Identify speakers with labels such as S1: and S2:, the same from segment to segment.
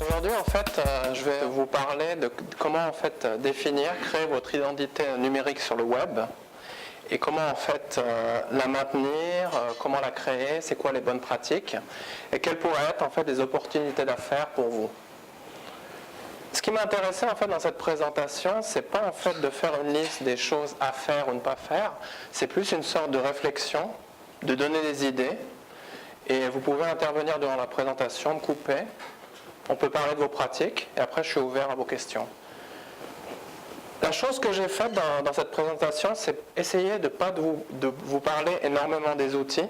S1: Aujourd'hui, en fait, je vais vous parler de comment en fait définir, créer votre identité numérique sur le web et comment en fait la maintenir, comment la créer, c'est quoi les bonnes pratiques et quelles pourraient être en fait les opportunités d'affaires pour vous. Ce qui m'intéressait en fait dans cette présentation, c'est pas en fait de faire une liste des choses à faire ou ne pas faire, c'est plus une sorte de réflexion, de donner des idées et vous pouvez intervenir durant la présentation, me couper. On peut parler de vos pratiques et après je suis ouvert à vos questions. La chose que j'ai faite dans cette présentation, c'est essayer de ne pas de vous parler énormément des outils,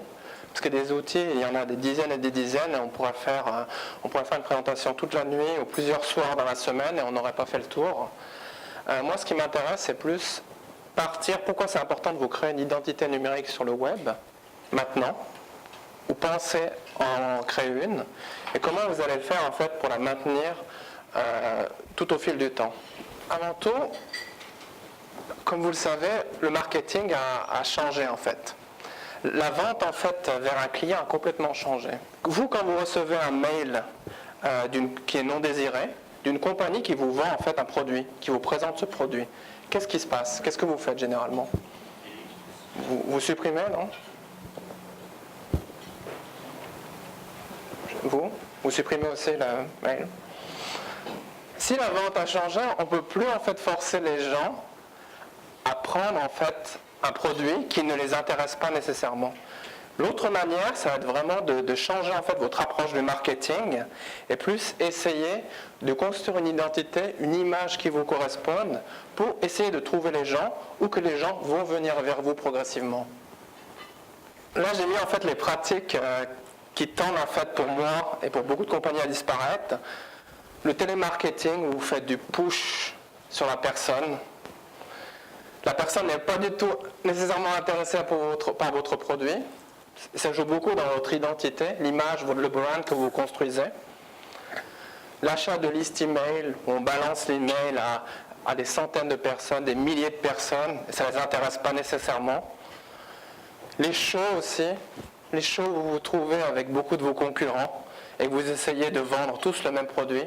S1: parce que des outils, il y en a des dizaines et des dizaines, et on pourrait faire une présentation toute la nuit ou plusieurs soirs dans la semaine et on n'aurait pas fait le tour. Moi, ce qui m'intéresse, c'est plus partir, pourquoi c'est important de vous créer une identité numérique sur le web, maintenant, ou penser en créer une, et comment vous allez le faire en fait pour la maintenir tout au fil du temps. Avant tout, comme vous le savez, le marketing a changé en fait. La vente en fait vers un client a complètement changé. Vous, quand vous recevez un mail qui est non désiré, d'une compagnie qui vous vend en fait un produit, qui vous présente ce produit, qu'est-ce qui se passe? Qu'est-ce que vous faites généralement? Vous supprimez, non? Vous supprimez aussi le mail. Si la vente a changé, on ne peut plus en fait forcer les gens à prendre en fait un produit qui ne les intéresse pas nécessairement. L'autre manière, ça va être vraiment de changer en fait votre approche du marketing et plus essayer de construire une identité, une image qui vous corresponde pour essayer de trouver les gens ou que les gens vont venir vers vous progressivement. Là, j'ai mis en fait les pratiques qui tendent en fait pour moi et pour beaucoup de compagnies à disparaître. Le télémarketing où vous faites du push sur la personne. La personne n'est pas du tout nécessairement intéressée par votre produit. Ça joue beaucoup dans votre identité, l'image, le brand que vous construisez. L'achat de listes email, où on balance l'email à des centaines de personnes, des milliers de personnes, et ça ne les intéresse pas nécessairement. Les shows aussi, les shows où vous vous trouvez avec beaucoup de vos concurrents et que vous essayez de vendre tous le même produit,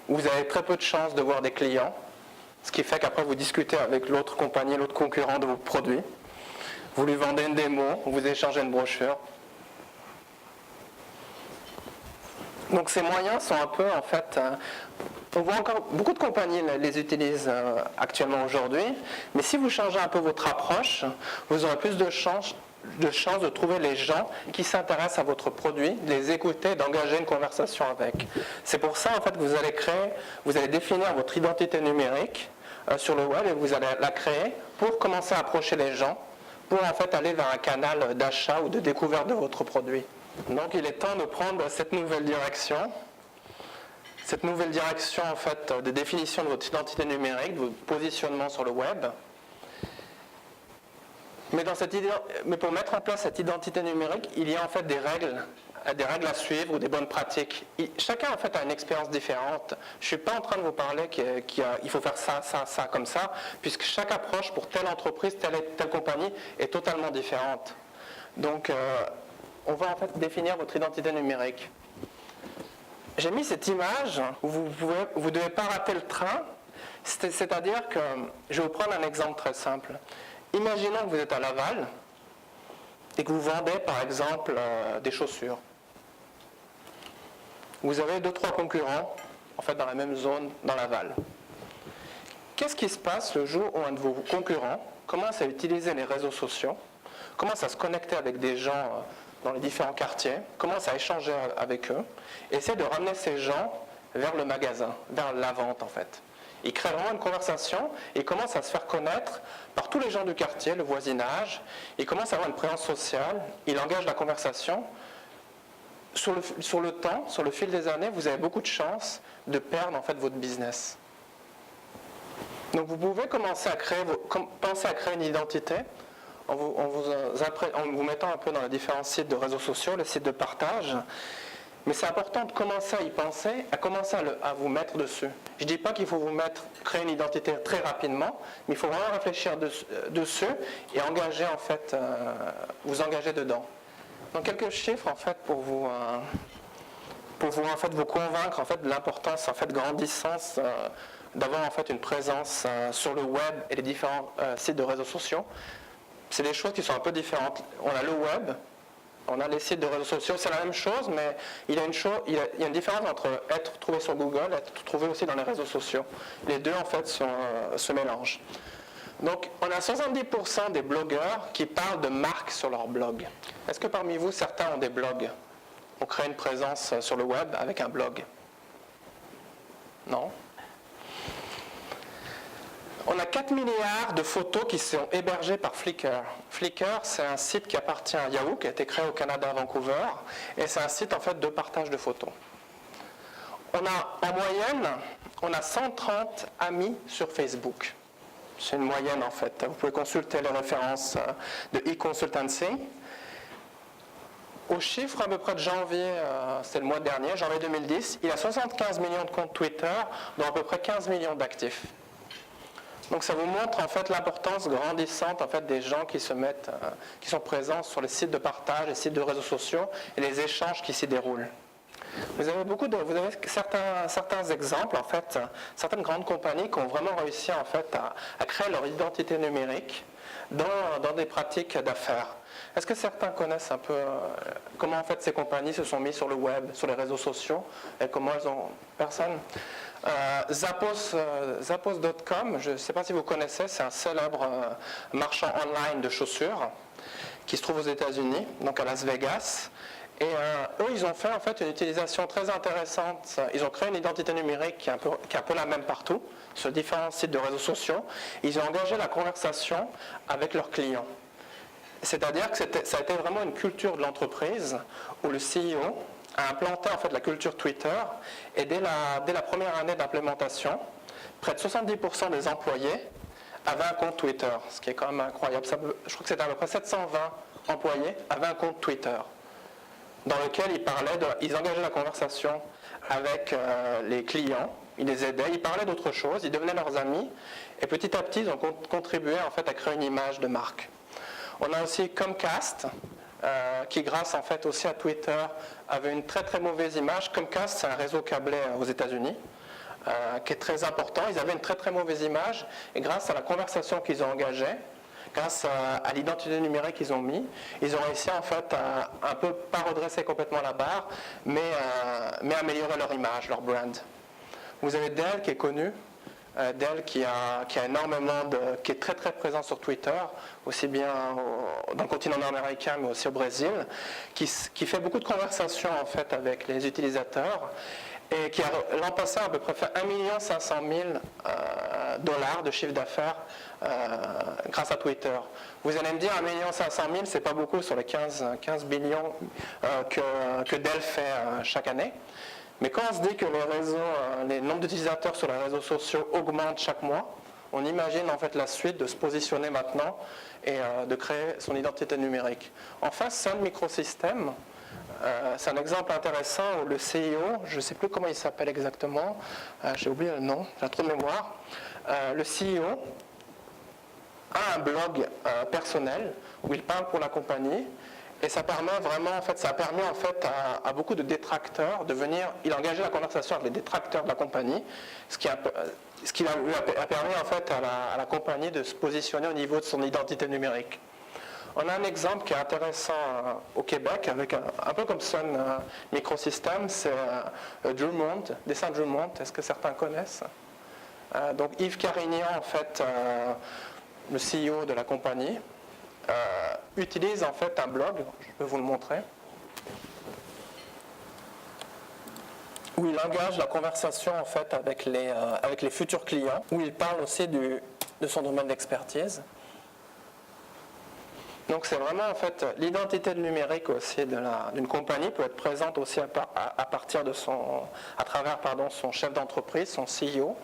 S1: où vous avez très peu de chances de voir des clients, ce qui fait qu'après vous discutez avec l'autre compagnie, l'autre concurrent de vos produits, vous lui vendez une démo, vous échangez une brochure. Donc ces moyens sont un peu en fait, on voit encore beaucoup de compagnies les utilisent actuellement aujourd'hui, mais si vous changez un peu votre approche, vous aurez plus de chances de trouver les gens qui s'intéressent à votre produit, de les écouter, d'engager une conversation avec. C'est pour ça en fait que vous allez définir votre identité numérique sur le web et vous allez la créer pour commencer à approcher les gens, pour en fait aller vers un canal d'achat ou de découverte de votre produit. Donc il est temps de prendre cette nouvelle direction en fait de définition de votre identité numérique, de votre positionnement sur le web. Mais pour mettre en place cette identité numérique, il y a en fait des règles à suivre ou des bonnes pratiques. Chacun en fait a une expérience différente. Je ne suis pas en train de vous parler qu'il faut faire ça, comme ça, puisque chaque approche pour telle entreprise, telle compagnie est totalement différente. Donc, on va en fait définir votre identité numérique. J'ai mis cette image où vous ne devez pas rater le train, c'est-à-dire que, je vais vous prendre un exemple très simple. Imaginons que vous êtes à Laval et que vous vendez par exemple des chaussures. Vous avez 2-3 concurrents en fait dans la même zone dans Laval. Qu'est-ce qui se passe le jour où un de vos concurrents commence à utiliser les réseaux sociaux, commence à se connecter avec des gens dans les différents quartiers, commence à échanger avec eux, et essaie de ramener ces gens vers le magasin, vers la vente en fait. Il crée vraiment une conversation et il commence à se faire connaître par tous les gens du quartier, le voisinage. Il commence à avoir une présence sociale, il engage la conversation. Sur le temps, sur le fil des années, vous avez beaucoup de chances de perdre en fait votre business. Donc vous pouvez penser à créer une identité en vous mettant un peu dans les différents sites de réseaux sociaux, les sites de partage. Mais c'est important de commencer à y penser, à commencer à vous mettre dessus. Je ne dis pas qu'il faut créer une identité très rapidement, mais il faut vraiment réfléchir dessus et engager en fait, vous engager dedans. Donc quelques chiffres en fait pour pouvoir en fait vous convaincre en fait de l'importance en fait grandissante d'avoir en fait une présence sur le web et les différents sites de réseaux sociaux. C'est des choses qui sont un peu différentes. On a le web, on a les sites de réseaux sociaux, c'est la même chose, mais il y a une différence entre être trouvé sur Google et être trouvé aussi dans les réseaux sociaux. Les deux en fait se mélangent. Donc, on a 70% des blogueurs qui parlent de marques sur leur blog. Est-ce que parmi vous, certains ont des blogs? On crée une présence sur le web avec un blog? Non? On a 4 milliards de photos qui sont hébergées par Flickr. Flickr, c'est un site qui appartient à Yahoo, qui a été créé au Canada, à Vancouver, et c'est un site en fait de partage de photos. On a, en moyenne, on a 130 amis sur Facebook. C'est une moyenne en fait. Vous pouvez consulter les références de eConsultancy. Au chiffre à peu près de janvier, c'est le mois dernier, janvier 2010, il y a 75 millions de comptes Twitter, dont à peu près 15 millions d'actifs. Donc ça vous montre en fait l'importance grandissante en fait des gens qui se mettent, qui sont présents sur les sites de partage, les sites de réseaux sociaux et les échanges qui s'y déroulent. Vous avez certains exemples en fait, certaines grandes compagnies qui ont vraiment réussi en fait à créer leur identité numérique dans des pratiques d'affaires. Est-ce que certains connaissent un peu comment en fait ces compagnies se sont mises sur le web, sur les réseaux sociaux et comment elles ont... Personne? Zappos.com, je ne sais pas si vous connaissez, c'est un célèbre marchand online de chaussures qui se trouve aux États-Unis, donc à Las Vegas. Et eux, ils ont fait en fait une utilisation très intéressante. Ils ont créé une identité numérique qui est un peu la même partout, sur différents sites de réseaux sociaux. Ils ont engagé la conversation avec leurs clients. C'est-à-dire que ça a été vraiment une culture de l'entreprise où le CEO a implanté en fait la culture Twitter et dès la première année d'implémentation, près de 70% des employés avaient un compte Twitter, ce qui est quand même incroyable. Je crois que c'était à peu près 720 employés avaient un compte Twitter dans lequel ils engageaient la conversation avec les clients, ils les aidaient, ils parlaient d'autre chose, ils devenaient leurs amis et petit à petit ils ont contribué en fait à créer une image de marque. On a aussi Comcast, qui grâce en fait aussi à Twitter avait une très très mauvaise image. Comcast, c'est un réseau câblé aux États-Unis qui est très important. Ils avaient une très très mauvaise image et grâce à la conversation qu'ils ont engagée, grâce à l'identité numérique qu'ils ont mis, ils ont réussi en fait à un peu pas redresser complètement la barre, mais améliorer leur image, leur brand. Vous avez Dell qui est connu. Dell qui a énormément qui est très très présent sur Twitter, aussi bien dans le continent nord-américain mais aussi au Brésil, qui fait beaucoup de conversations en fait avec les utilisateurs et qui a l'an passé à peu près fait 1 500 000 dollars de chiffre d'affaires grâce à Twitter. Vous allez me dire 1 500 000 c'est pas beaucoup sur les 15 billions que Dell fait chaque année. Mais quand on se dit que les nombres d'utilisateurs sur les réseaux sociaux augmentent chaque mois, on imagine en fait la suite de se positionner maintenant et de créer son identité numérique. Enfin, Sun Microsystems, c'est un exemple intéressant où le CEO, je ne sais plus comment il s'appelle exactement, j'ai oublié le nom, j'ai trop de mémoire, le CEO a un blog personnel où il parle pour la compagnie. Et ça permet vraiment, en fait, ça a permis en fait à beaucoup de détracteurs de venir. Il a engagé la conversation avec les détracteurs de la compagnie, ce qui a permis en fait à la compagnie de se positionner au niveau de son identité numérique. On a un exemple qui est intéressant au Québec, avec un peu comme Sun Microsystems, c'est Drummond, Dessin Drummond. Est-ce que certains connaissent? Donc Yves Carignan, en fait, le CEO de la compagnie. Utilise en fait un blog, je peux vous le montrer, où il engage la conversation en fait avec les futurs clients, où il parle aussi de son domaine d'expertise. Donc c'est vraiment en fait l'identité numérique aussi d'une compagnie peut être présente aussi à travers son chef d'entreprise, son CEO.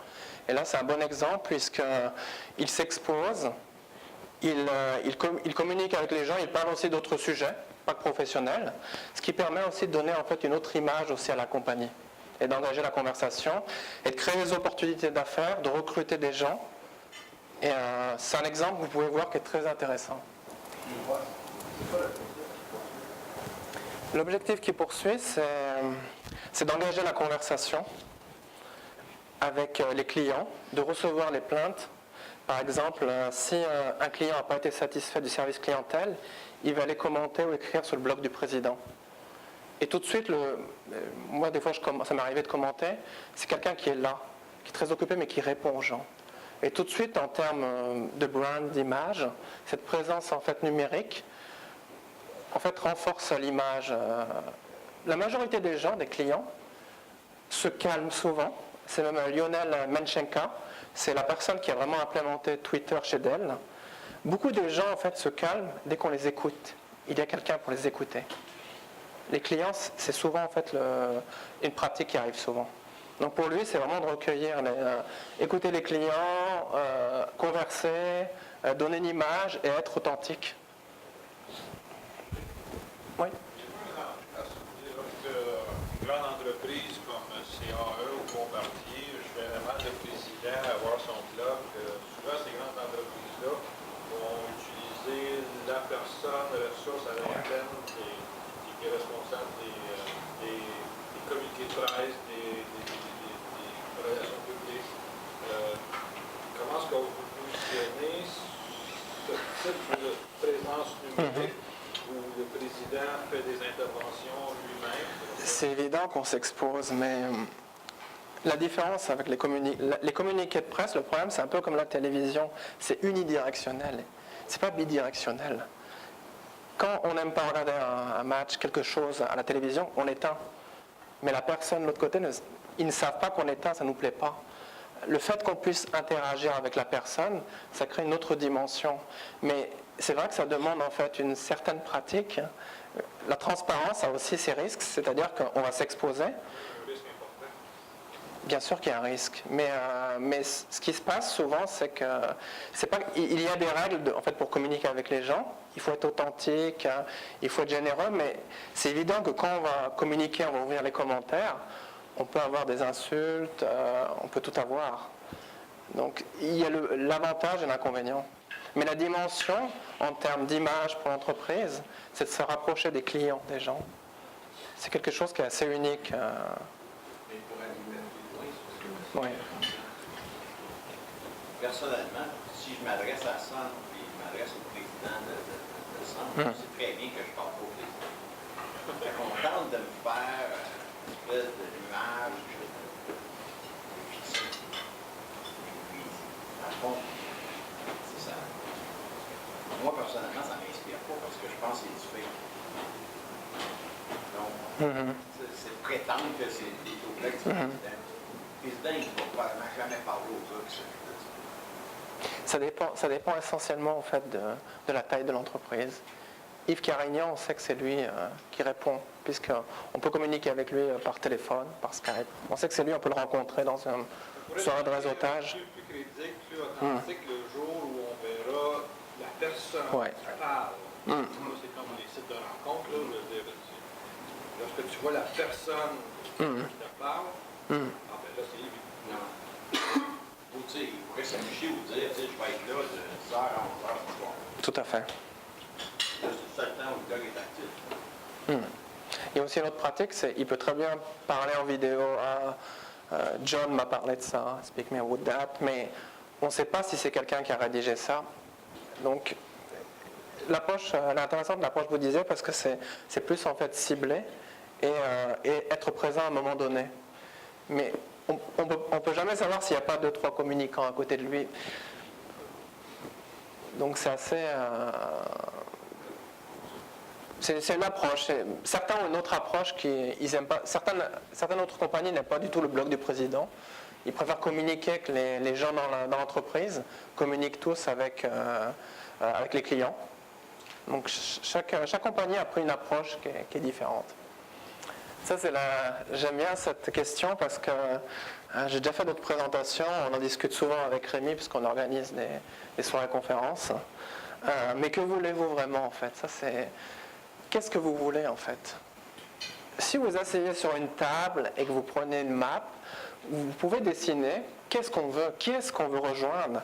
S1: Et là c'est un bon exemple puisqu'il s'expose. Il communique avec les gens, il parle aussi d'autres sujets, pas que professionnels, ce qui permet aussi de donner en fait une autre image aussi à la compagnie et d'engager la conversation et de créer des opportunités d'affaires, de recruter des gens. Et c'est un exemple que vous pouvez voir qui est très intéressant. L'objectif qu'il poursuit, c'est d'engager la conversation avec les clients, de recevoir les plaintes. Par exemple, si un client n'a pas été satisfait du service clientèle, il va aller commenter ou écrire sur le blog du président. Et tout de suite, moi des fois ça m'est arrivé de commenter, c'est quelqu'un qui est là, qui est très occupé mais qui répond aux gens. Et tout de suite, en termes de brand, d'image, cette présence en fait numérique, en fait renforce l'image. La majorité des gens, des clients, se calment souvent. C'est même Lionel Menchenka, c'est la personne qui a vraiment implémenté Twitter chez Dell. Beaucoup de gens en fait se calment dès qu'on les écoute. Il y a quelqu'un pour les écouter. Les clients, c'est souvent en fait une pratique qui arrive souvent. Donc pour lui, c'est vraiment de recueillir, écouter les clients, converser, donner une image et être authentique. Oui.
S2: Une grande entreprise comme CAE ou Bombardier, je fais vraiment le président avoir son blog. Souvent, ces grandes entreprises-là vont utiliser la personne, la ressource à l'interne qui est responsable des communiqués de presse, des relations publiques. Comment est-ce que vous positionnez ce type de présence numérique où le président fait des interventions lui-même?
S1: C'est évident qu'on s'expose, mais la différence avec les communiqués de presse, le problème c'est un peu comme la télévision, c'est unidirectionnel, c'est pas bidirectionnel. Quand on n'aime pas regarder un match, quelque chose à la télévision, on éteint. Mais la personne de l'autre côté, ils ne savent pas qu'on éteint, ça ne nous plaît pas. Le fait qu'on puisse interagir avec la personne, ça crée une autre dimension. Mais c'est vrai que ça demande en fait une certaine pratique. La transparence a aussi ses risques, c'est-à-dire qu'on va s'exposer. Bien sûr qu'il y a un risque, mais ce qui se passe souvent, c'est que il y a des règles en fait pour communiquer avec les gens. Il faut être authentique, il faut être généreux, mais c'est évident que quand on va communiquer, on va ouvrir les commentaires, on peut avoir des insultes, on peut tout avoir. Donc il y a l'avantage et l'inconvénient. Mais la dimension en termes d'image pour l'entreprise, c'est de se rapprocher des clients, des gens. C'est quelque chose qui est assez unique. Oui.
S3: Personnellement, si je m'adresse à Centre et je m'adresse au président de Centre, c'est très bien que je parle pas au président. On tente de me faire une espèce de nuage de fiction. Et puis, à fond, c'est ça. Moi, personnellement, ça ne m'inspire pas parce que je pense que c'est du fake. Donc, c'est prétendre que c'est des autres du président. Le président, il ne va jamais parler aux gars qui s'occupent de ça.
S1: Ça dépend essentiellement en fait de la taille de l'entreprise. Yves Carignan, on sait que c'est lui qui répond, puisqu'on peut communiquer avec lui par téléphone, par Skype. On sait que c'est lui, on peut le rencontrer dans une soirée de réseautage.
S2: Plus crédible, plus authentique le jour où on verra la personne qui parle. C'est comme les sites de rencontres, là, lorsque tu vois la personne qui te parle, là, c'est évident.
S3: Ou tu sais, il pourrait s'afficher ou dire, je vais être là de 10h à 11h ce soir.
S1: Tout à fait.
S3: Là, c'est le seul temps où le gars est actif.
S1: Il y a aussi une autre pratique, c'est il peut très bien parler en vidéo. John m'a parlé de ça, speak me about that, mais on ne sait pas si c'est quelqu'un qui a rédigé ça. Donc, l'approche, l'intéressante de l'approche, je vous disais, parce que c'est plus en fait ciblé et être présent à un moment donné. Mais on ne peut jamais savoir s'il n'y a pas 2-3 communicants à côté de lui. Donc c'est assez... c'est une approche. Certains ont une autre approche qu'ils n'aiment pas. Certaines autres compagnies n'aiment pas du tout le blog du président. Ils préfèrent communiquer avec les gens dans l'entreprise, communiquent tous avec les clients. Donc chaque compagnie a pris une approche qui est différente. Ça, j'aime bien cette question parce que j'ai déjà fait d'autres présentations, on en discute souvent avec Rémi puisqu'on organise des soirées conférences. Mais que voulez-vous vraiment en fait? Ça, qu'est-ce que vous voulez en fait? Si vous asseyez sur une table et que vous prenez une map, vous pouvez dessiner qu'est-ce qu'on veut, qui est-ce qu'on veut rejoindre.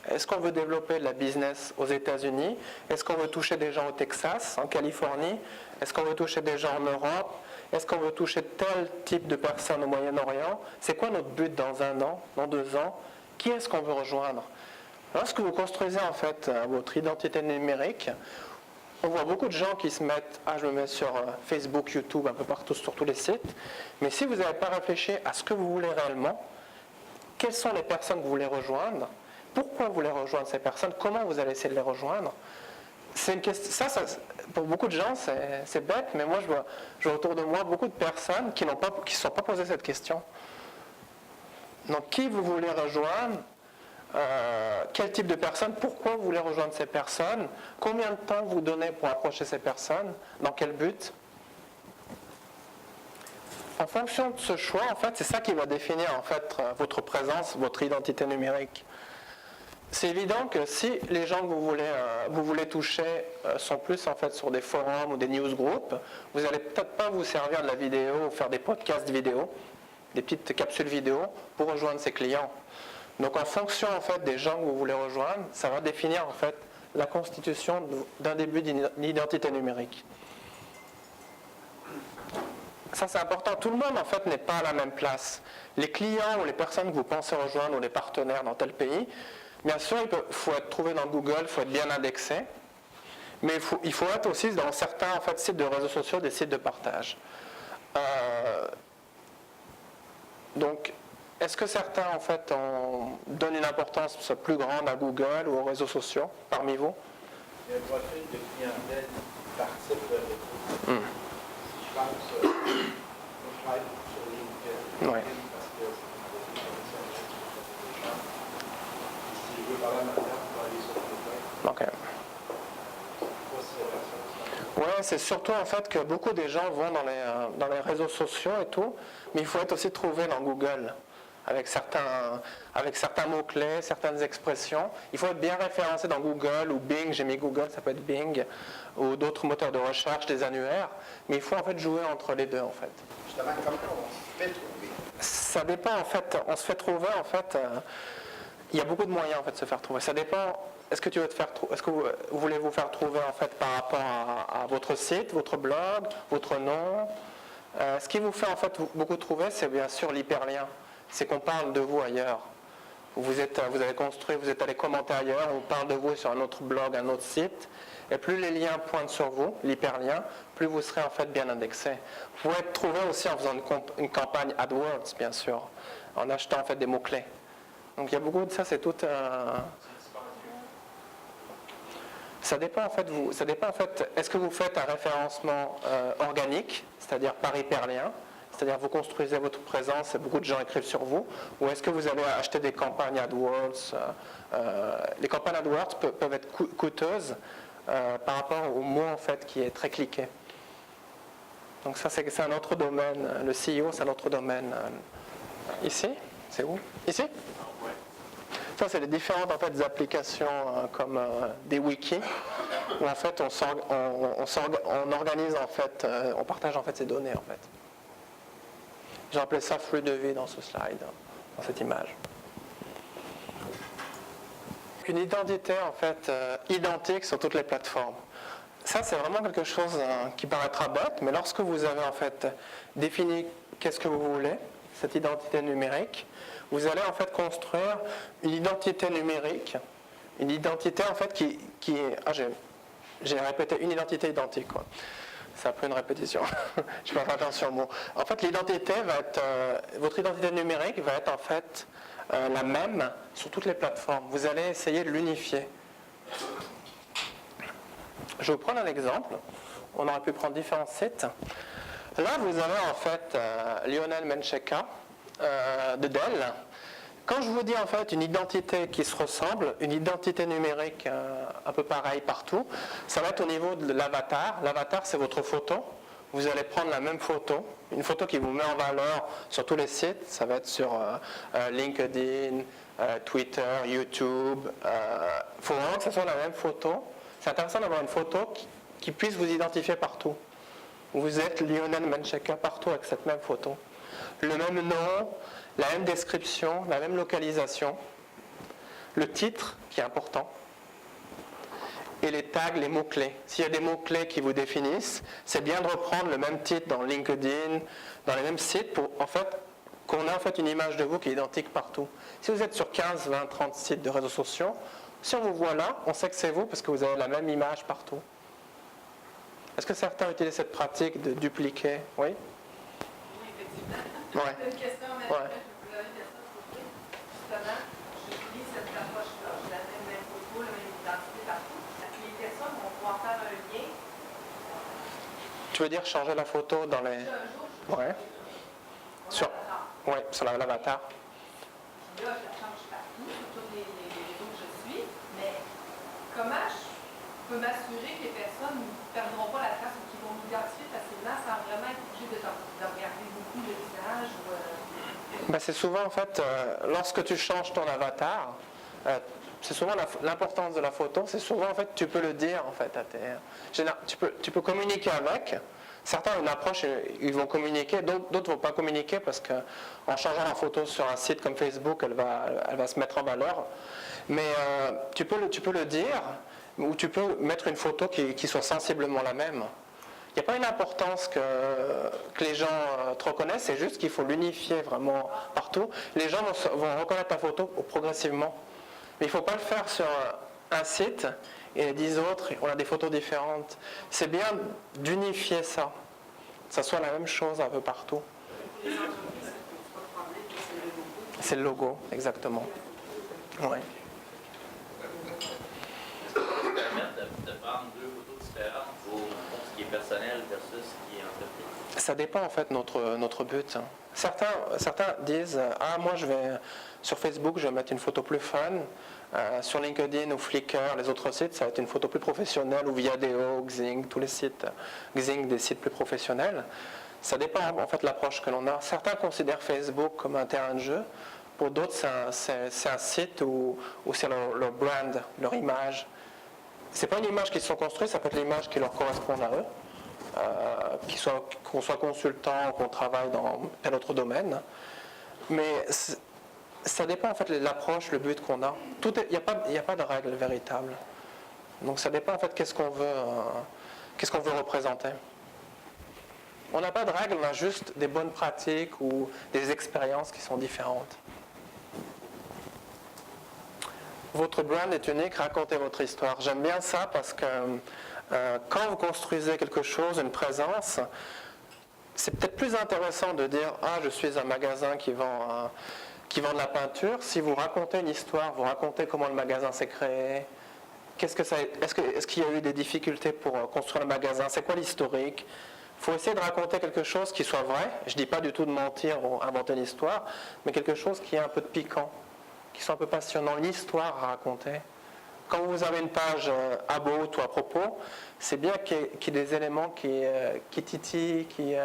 S1: Est-ce qu'on veut développer de la business aux États-Unis? Est-ce qu'on veut toucher des gens au Texas, en Californie? Est-ce qu'on veut toucher des gens en Europe? Est-ce qu'on veut toucher tel type de personnes au Moyen-Orient? C'est quoi notre but dans 1 an, dans 2 ans? Qui est-ce qu'on veut rejoindre? Lorsque vous construisez en fait votre identité numérique, on voit beaucoup de gens qui se mettent, je me mets sur Facebook, YouTube, un peu partout sur tous les sites, mais si vous n'avez pas réfléchi à ce que vous voulez réellement, quelles sont les personnes que vous voulez rejoindre? Pourquoi vous voulez rejoindre ces personnes? Comment vous allez essayer de les rejoindre? C'est une question, ça, pour beaucoup de gens, c'est bête, mais moi, je vois autour de moi beaucoup de personnes qui ne se sont pas posé cette question. Donc, qui vous voulez rejoindre? Quel type de personnes? Pourquoi vous voulez rejoindre ces personnes? Combien de temps vous donnez pour approcher ces personnes? Dans quel but? En fonction de ce choix, en fait, c'est ça qui va définir en fait votre présence, votre identité numérique. C'est évident que si les gens que vous voulez toucher sont plus en fait sur des forums ou des newsgroups, vous n'allez peut-être pas vous servir de la vidéo ou faire des podcasts vidéo, des petites capsules vidéo pour rejoindre ces clients. Donc en fonction en fait des gens que vous voulez rejoindre, ça va définir en fait la constitution d'un début d'identité numérique. Ça c'est important. Tout le monde en fait n'est pas à la même place. Les clients ou les personnes que vous pensez rejoindre ou les partenaires dans tel pays, bien sûr, il faut être trouvé dans Google, il faut être bien indexé, mais il faut être aussi dans certains en fait, sites de réseaux sociaux, des sites de partage. Donc, est-ce que certains en fait donnent une importance plus grande à Google ou aux réseaux sociaux parmi vous?
S4: Il y a un profil de clientèle par type de réseau. Si je pense, moi je travaille sur LinkedIn,
S1: Ouais.
S4: parce que c'est une connexion des gens. Si je veux parler à ma mère, je vais aller sur le web.
S1: Ok. Ouais, c'est surtout en fait que beaucoup des gens vont dans les réseaux sociaux et tout, mais il faut être aussi trouvé dans Google avec certains mots-clés, certaines expressions. Il faut être bien référencé dans Google ou Bing, j'ai mis Google, ça peut être Bing, ou d'autres moteurs de recherche, des annuaires, mais il faut en fait jouer entre les deux en fait.
S3: Justement, comment on se fait trouver?
S1: Ça dépend en fait, on se fait trouver en fait, il y a beaucoup de moyens en fait de se faire trouver. Ça dépend, est-ce que vous voulez vous faire trouver en fait par rapport à votre site, votre blog, votre nom? Ce qui vous fait en fait beaucoup trouver, c'est bien sûr l'hyperlien. C'est qu'on parle de vous ailleurs. Vous avez construit, vous êtes allé commenter ailleurs, on parle de vous sur un autre blog, un autre site. Et plus les liens pointent sur vous, l'hyperlien, plus vous serez en fait bien indexé. Vous pouvez être trouvé aussi en faisant une campagne AdWords, bien sûr, en achetant en fait des mots-clés. Donc il y a beaucoup de ça, c'est tout Ça dépend en fait, est-ce que vous faites un référencement organique, c'est-à-dire par hyperlien, c'est-à-dire vous construisez votre présence et beaucoup de gens écrivent sur vous, ou est-ce que vous allez acheter des campagnes AdWords? Les campagnes AdWords peuvent être coûteuses par rapport au mot en fait qui est très cliqué. Donc ça c'est un autre domaine, le CEO c'est un autre domaine. Ici? C'est où? Ici? Ça c'est les différentes en fait, applications comme des wikis où en fait on organise en fait, on partage en fait ces données en fait. J'ai appelé ça flux de vie dans ce slide, dans cette image. Une identité en fait identique sur toutes les plateformes. Ça c'est vraiment quelque chose qui paraîtra bête, mais lorsque vous avez en fait défini qu'est-ce que vous voulez, cette identité numérique, vous allez en fait construire une identité numérique, une identité en fait qui est... j'ai répété, une identité identique quoi. C'est un peu une répétition. Je vais faire attention au mot. En fait, l'identité va être, votre identité numérique va être en fait la même sur toutes les plateformes. Vous allez essayer de l'unifier. Je vais vous prendre un exemple. On aurait pu prendre différents sites. Là, vous avez en fait Lionel Mencheka de Dell. Quand je vous dis en fait une identité qui se ressemble, une identité numérique un peu pareille partout, ça va être au niveau de l'avatar. L'avatar c'est votre photo. Vous allez prendre la même photo, une photo qui vous met en valeur sur tous les sites. Ça va être sur LinkedIn, Twitter, YouTube. Il faut vraiment que ce soit la même photo. C'est intéressant d'avoir une photo qui puisse vous identifier partout. Vous êtes Lionel Mencheka partout avec cette même photo. le même nom, la même description, la même localisation, le titre qui est important, et les tags, les mots-clés. S'il y a des mots-clés qui vous définissent, c'est bien de reprendre le même titre dans LinkedIn, dans les mêmes sites, pour qu'on ait en fait une image de vous qui est identique partout. Si vous êtes sur 15, 20, 30 sites de réseaux sociaux, si on vous voit là, on sait que c'est vous parce que vous avez la même image partout. Est-ce que certains utilisent cette pratique de dupliquer? Oui?
S5: Oui, effectivement.
S1: Ouais.
S5: Une question, mais
S1: Ouais.
S5: je vous avais une question à poser. Justement, j'utilise cette approche-là. J'ai la même photo, la même identité partout. Les personnes vont pouvoir faire un lien.
S1: Tu veux dire changer la photo dans les...
S5: Un jour, je
S1: Ouais. Sur... Ouais, sur l'avatar.
S5: là, je la change partout, sur tous les réseaux que je suis. Mais comment je peux m'assurer que les personnes ne perdront pas la trace ou qu'ils vont m'identifier facilement sans vraiment être obligé de regarder beaucoup le visage ou,
S1: Ben, c'est souvent en fait, lorsque tu changes ton avatar, c'est souvent l'importance de la photo, c'est souvent en fait, tu peux le dire en fait tu peux communiquer avec. Certains ont une approche, ils vont communiquer, d'autres ne vont pas communiquer parce qu'en changeant la photo sur un site comme Facebook, elle va se mettre en valeur. Mais tu peux le dire, ou tu peux mettre une photo qui soit sensiblement la même. Il n'y a pas une importance que les gens te reconnaissent, c'est juste qu'il faut l'unifier vraiment partout. Les gens vont reconnaître ta photo progressivement. Mais il ne faut pas le faire sur un site et les 10 autres, on a des photos différentes. C'est bien d'unifier ça, que ça soit la même chose un peu partout.
S5: les entreprises, c'est pas de problème, c'est le logo.
S1: C'est le logo, exactement. Ouais.
S6: Est-ce que ça peut permettre de prendre deux photos différentes pour ce qui est personnel versus ce qui est entreprise?
S1: Ça dépend en fait de notre but. Certains disent « Ah, moi je vais sur Facebook, je vais mettre une photo plus fun. Sur LinkedIn ou Flickr, les autres sites, ça va être une photo plus professionnelle, ou Viadeo, Xing, tous les sites Xing, des sites plus professionnels. » Ça dépend en fait de l'approche que l'on a. Certains considèrent Facebook comme un terrain de jeu. Pour d'autres, c'est un site où c'est leur brand, leur image. C'est pas une image qu'ils se sont construits, ça peut être l'image qui leur correspond à eux. Qu'on soit consultant, qu'on travaille dans tel autre domaine. Mais ça dépend en fait de l'approche, le but qu'on a. Il n'y a pas de règle véritable. Donc ça dépend en fait qu'est-ce qu'on veut représenter. On n'a pas de règle, on a juste des bonnes pratiques ou des expériences qui sont différentes. Votre brand est unique, racontez votre histoire. J'aime bien ça parce que quand vous construisez quelque chose, une présence, c'est peut-être plus intéressant de dire « Ah, je suis un magasin qui vend de la peinture ». Si vous racontez une histoire, vous racontez comment le magasin s'est créé, est-ce qu'il y a eu des difficultés pour construire le magasin, c'est quoi l'historique. Il faut essayer de raconter quelque chose qui soit vrai. Je ne dis pas du tout de mentir ou inventer une histoire, mais quelque chose qui est un peu de piquant, qui soit un peu passionnant, une histoire à raconter. Quand vous avez une page about ou à propos, c'est bien qu'il y ait des éléments qui titillent, qui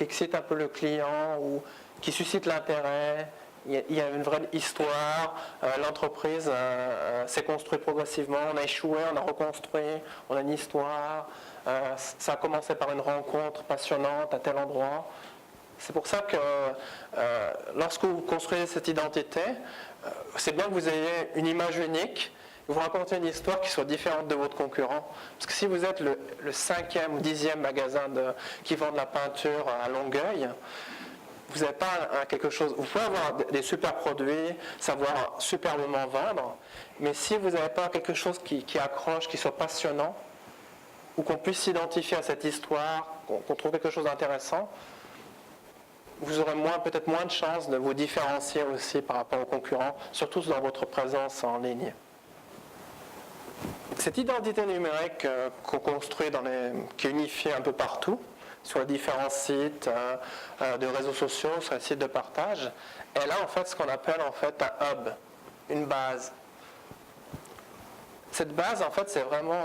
S1: excitent un peu le client ou qui suscitent l'intérêt. Il y a une vraie histoire. L'entreprise s'est construite progressivement. On a échoué, on a reconstruit, on a une histoire. Ça a commencé par une rencontre passionnante à tel endroit. C'est pour ça que lorsque vous construisez cette identité, c'est bien que vous ayez une image unique. Vous racontez une histoire qui soit différente de votre concurrent. Parce que si vous êtes le 5e ou 10e magasin qui vend de la peinture à Longueuil, vous n'avez pas quelque chose. Vous pouvez avoir des super produits, savoir superbement vendre, mais si vous n'avez pas quelque chose qui accroche, qui soit passionnant, ou qu'on puisse s'identifier à cette histoire, qu'on trouve quelque chose d'intéressant, vous aurez peut-être moins de chances de vous différencier aussi par rapport aux concurrents, surtout dans votre présence en ligne. Cette identité numérique qu'on construit, qui est unifiée un peu partout, sur les différents sites de réseaux sociaux, sur les sites de partage, elle a en fait ce qu'on appelle en fait un hub, une base. Cette base, en fait, c'est vraiment,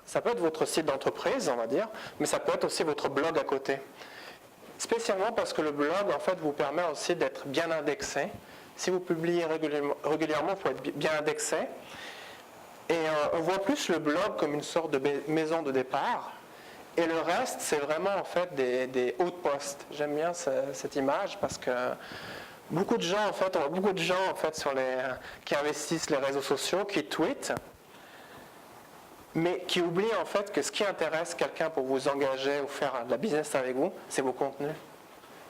S1: ça peut être votre site d'entreprise, on va dire, mais ça peut être aussi votre blog à côté. Spécialement parce que le blog, en fait, vous permet aussi d'être bien indexé. Si vous publiez régulièrement, il faut être bien indexé. Et on voit plus le blog comme une sorte de maison de départ. Et le reste, c'est vraiment en fait des hauts de poste. J'aime bien cette image parce que beaucoup de gens, en fait, on voit beaucoup de gens en fait, qui investissent les réseaux sociaux, qui tweetent, mais qui oublient en fait que ce qui intéresse quelqu'un pour vous engager ou faire de la business avec vous, c'est vos contenus.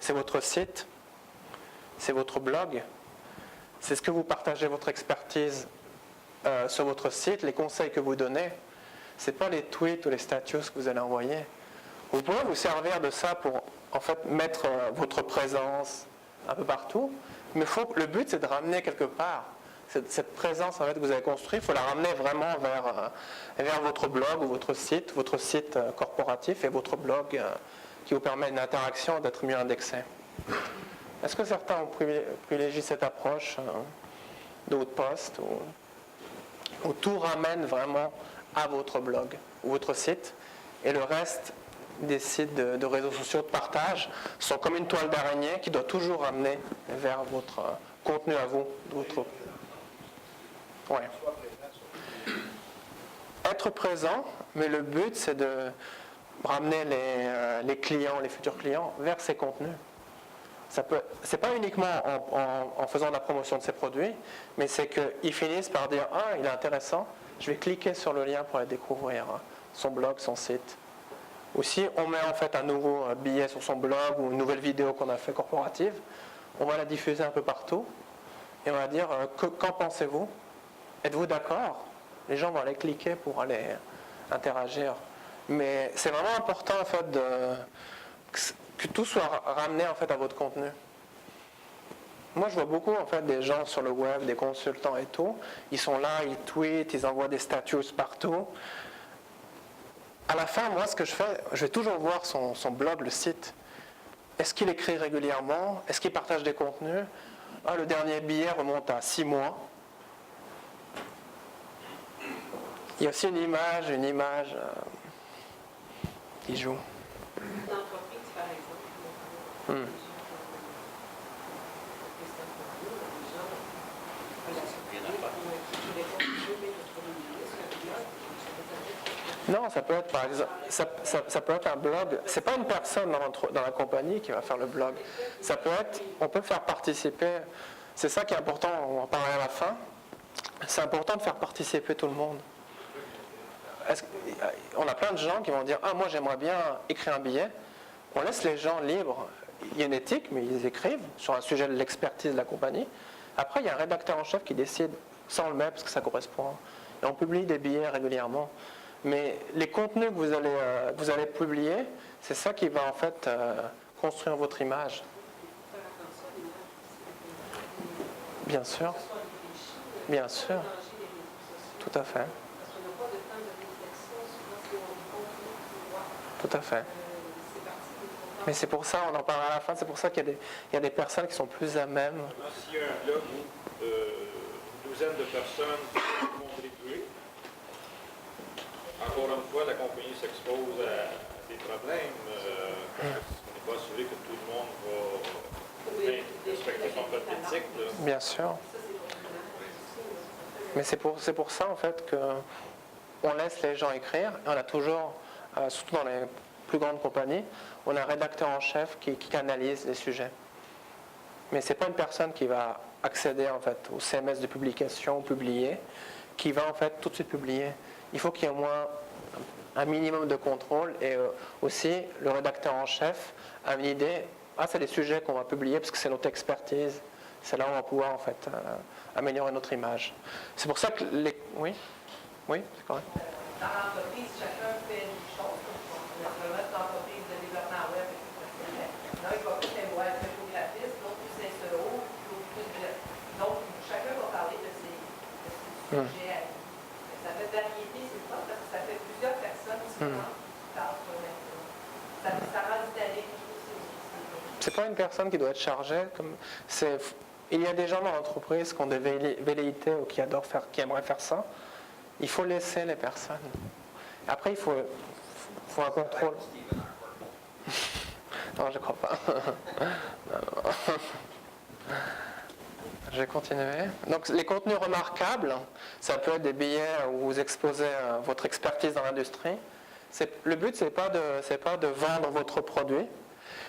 S1: C'est votre site, c'est votre blog, c'est ce que vous partagez, votre expertise sur votre site, les conseils que vous donnez. Ce n'est pas les tweets ou les status que vous allez envoyer. Vous pouvez vous servir de ça pour en fait mettre votre présence un peu partout, mais le but c'est de ramener quelque part cette présence en fait, que vous avez construite, il faut la ramener vraiment vers votre blog ou votre site corporatif et votre blog qui vous permet une interaction, d'être mieux indexé. Est-ce que certains ont privilégié cette approche de haut de poste où tout ramène vraiment à votre blog ou votre site et le reste des sites de réseaux sociaux de partage sont comme une toile d'araignée qui doit toujours ramener vers votre contenu à vous. Ouais. Être présent, mais le but c'est de ramener les clients, les futurs clients vers ces contenus. C'est pas uniquement en faisant la promotion de ces produits, mais c'est qu'ils finissent par dire « Ah, il est intéressant, je vais cliquer sur le lien pour aller découvrir son blog, son site. » Ou si on met en fait un nouveau billet sur son blog ou une nouvelle vidéo qu'on a fait corporative, on va la diffuser un peu partout et on va dire « Qu'en pensez-vous ? Êtes-vous d'accord ?» Les gens vont aller cliquer pour aller interagir. Mais c'est vraiment important en fait que tout soit ramené en fait à votre contenu. Moi, je vois beaucoup en fait des gens sur le web, des consultants et tout. Ils sont là, ils tweetent, ils envoient des status partout. À la fin, moi, ce que je fais, je vais toujours voir son blog, le site. Est-ce qu'il écrit régulièrement? Est-ce qu'il partage des contenus? Ah, le dernier billet remonte à 6 mois. Il y a aussi une image qui joue.
S7: D'entreprise, par exemple.
S1: Non, ça peut être par exemple, ça peut être un blog. C'est pas une personne dans la compagnie qui va faire le blog. Ça peut être, on peut faire participer. C'est ça qui est important. On en parlera à la fin. C'est important de faire participer tout le monde. On a plein de gens qui vont dire « Ah, moi j'aimerais bien écrire un billet ». On laisse les gens libres. Il y a une éthique, mais ils écrivent sur un sujet de l'expertise de la compagnie. Après, il y a un rédacteur en chef qui décide, sans le mettre parce que ça correspond. Et on publie des billets régulièrement. Mais les contenus que vous allez publier, c'est ça qui va en fait construire votre image. Bien sûr. Bien sûr. Tout à fait. Tout à fait. Mais c'est pour ça, on en parlera à la fin, c'est pour ça qu'il y a des personnes qui sont plus à même.
S2: S'il y a un blog où une douzaine de personnes ont contribué, encore une fois, la compagnie s'expose à des problèmes. On n'est pas assuré que tout le monde va respecter son code d'éthique.
S1: Bien sûr. Mais c'est pour ça, en fait, qu'on laisse les gens écrire. Et on a toujours, surtout dans les plus grandes compagnies, on a un rédacteur en chef qui canalise les sujets. Mais ce n'est pas une personne qui va accéder en fait, au CMS de publication, publier, qui va en fait tout de suite publier. Il faut qu'il y ait au moins un minimum de contrôle et aussi le rédacteur en chef a une idée. Ah, c'est les sujets qu'on va publier parce que c'est notre expertise. C'est là où on va pouvoir en fait améliorer notre image. C'est pour ça que Oui, c'est correct.
S5: Dans l'entreprise, chacun fait une chose. Naturellement, c'est une entreprise de développement web et tout ça. L'un, il va plus être web, infographiste, l'autre plus SEO, l'autre plus de... Donc, chacun va parler de ses sujets à lui. Ça fait variété, c'est pas parce que ça fait plusieurs personnes différentes qui parlent sur le même. Ça rend dynamique.
S1: C'est pas une personne qui doit être chargée. Il y a des gens dans l'entreprise qui ont des velléités ou qui aimeraient faire ça. Il faut laisser les personnes. Après, il faut un contrôle. Non, je crois pas. Non. Je vais continuer. Donc, les contenus remarquables, ça peut être des billets où vous exposez votre expertise dans l'industrie. Le but, c'est pas de vendre votre produit,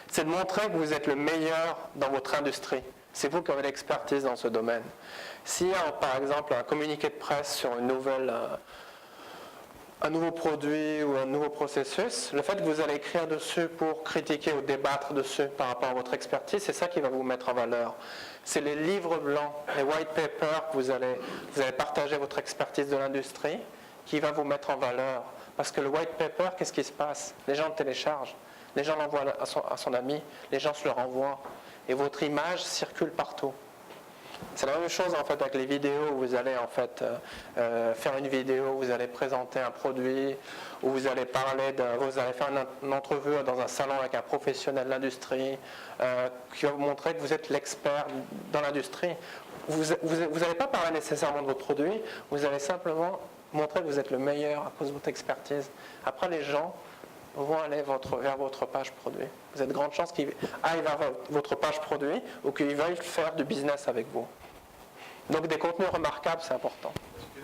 S1: c'est de montrer que vous êtes le meilleur dans votre industrie. C'est vous qui avez l'expertise dans ce domaine. S'il y a, par exemple, un communiqué de presse sur un nouveau produit ou un nouveau processus, le fait que vous allez écrire dessus pour critiquer ou débattre dessus par rapport à votre expertise, c'est ça qui va vous mettre en valeur. C'est les livres blancs, les white papers que vous allez partager votre expertise de l'industrie qui va vous mettre en valeur. Parce que le white paper, qu'est-ce qui se passe? Les gens le téléchargent, les gens l'envoient à son ami, les gens se le renvoient. Et votre image circule partout. C'est la même chose en fait avec les vidéos où vous allez en fait faire une vidéo, où vous allez présenter un produit, où vous allez vous allez faire une entrevue dans un salon avec un professionnel de l'industrie qui va vous montrer que vous êtes l'expert dans l'industrie. Vous n'allez pas parler nécessairement de votre produit, vous allez simplement montrer que vous êtes le meilleur à cause de votre expertise. Après, les gens vont aller vers votre page produit. Vous avez de grandes chances qu'ils aillent vers votre page produit ou qu'ils veuillent faire du business avec vous. Donc des contenus remarquables, c'est important.
S4: Est-ce que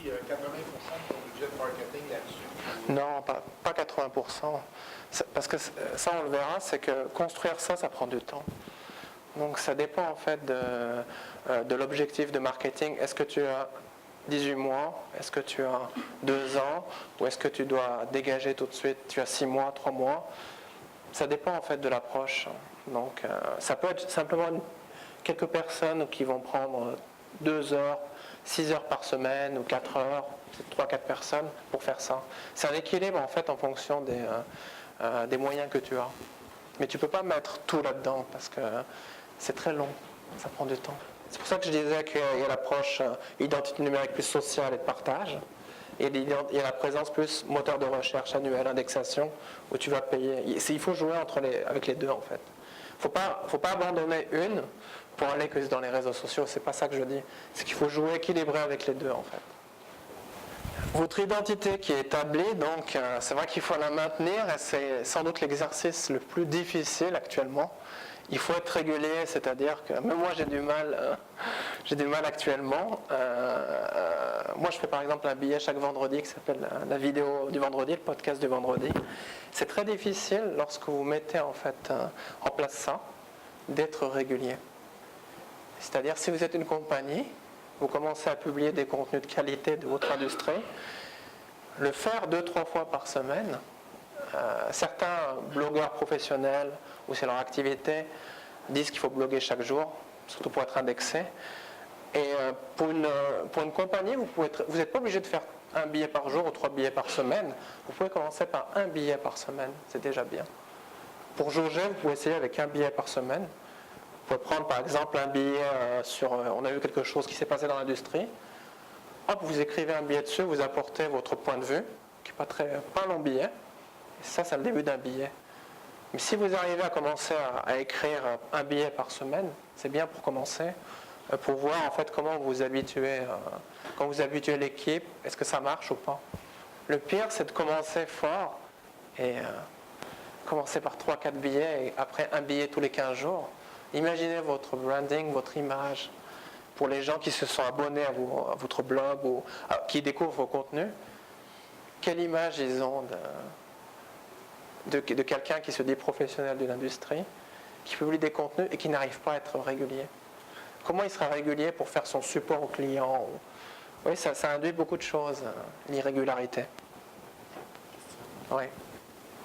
S4: tu investis 80% de ton budget de marketing là-dessus?
S1: Non, pas 80%. Parce que ça, on le verra, c'est que construire ça, ça prend du temps. Donc ça dépend en fait de l'objectif de marketing. Est-ce que tu as 18 mois, est-ce que tu as 2 ans, ou est-ce que tu dois dégager tout de suite, tu as 6 mois, 3 mois, ça dépend en fait de l'approche. Donc ça peut être simplement quelques personnes qui vont prendre 2 heures, 6 heures par semaine, ou 4 heures, 3-4 personnes pour faire ça. C'est un équilibre en fait en fonction des moyens que tu as. Mais tu ne peux pas mettre tout là-dedans parce que c'est très long, ça prend du temps. C'est pour ça que je disais qu'il y a l'approche identité numérique plus sociale et de partage, et il y a la présence plus moteur de recherche annuel, indexation, où tu vas payer. Il faut jouer avec les deux en fait. Il ne faut pas abandonner une pour aller que dans les réseaux sociaux, c'est pas ça que je dis. C'est qu'il faut jouer équilibré avec les deux en fait. Votre identité qui est établie, donc c'est vrai qu'il faut la maintenir, et c'est sans doute l'exercice le plus difficile actuellement. Il faut être régulier, c'est-à-dire que même moi j'ai du mal actuellement. Moi je fais par exemple un billet chaque vendredi qui s'appelle la vidéo du vendredi, le podcast du vendredi. C'est très difficile lorsque vous mettez en fait en place ça, d'être régulier. C'est-à-dire si vous êtes une compagnie, vous commencez à publier des contenus de qualité de votre industrie, le faire 2-3 fois par semaine. Certains blogueurs professionnels, où c'est leur activité, disent qu'il faut bloguer chaque jour, surtout pour être indexé. Et pour une compagnie, vous n'êtes pas obligé de faire un billet par jour ou 3 billets par semaine. Vous pouvez commencer par un billet par semaine, c'est déjà bien. Pour jauger, vous pouvez essayer avec un billet par semaine. Vous pouvez prendre par exemple un billet sur... on a vu quelque chose qui s'est passé dans l'industrie. Hop, vous écrivez un billet dessus, vous apportez votre point de vue, qui n'est pas un long billet. Et ça, c'est le début d'un billet. Mais si vous arrivez à commencer à écrire un billet par semaine, c'est bien pour commencer, pour voir en fait comment vous habituez, quand vous habituez l'équipe, est-ce que ça marche ou pas. Le pire, c'est de commencer fort et commencer par 3-4 billets et après un billet tous les 15 jours. Imaginez votre branding, votre image, pour les gens qui se sont abonnés à votre blog ou qui découvrent vos contenus. Quelle image ils ont de quelqu'un qui se dit professionnel de l'industrie, qui publie des contenus et qui n'arrive pas à être régulier. Comment il sera régulier pour faire son support aux clients? Oui, ça induit beaucoup de choses, l'irrégularité. Oui.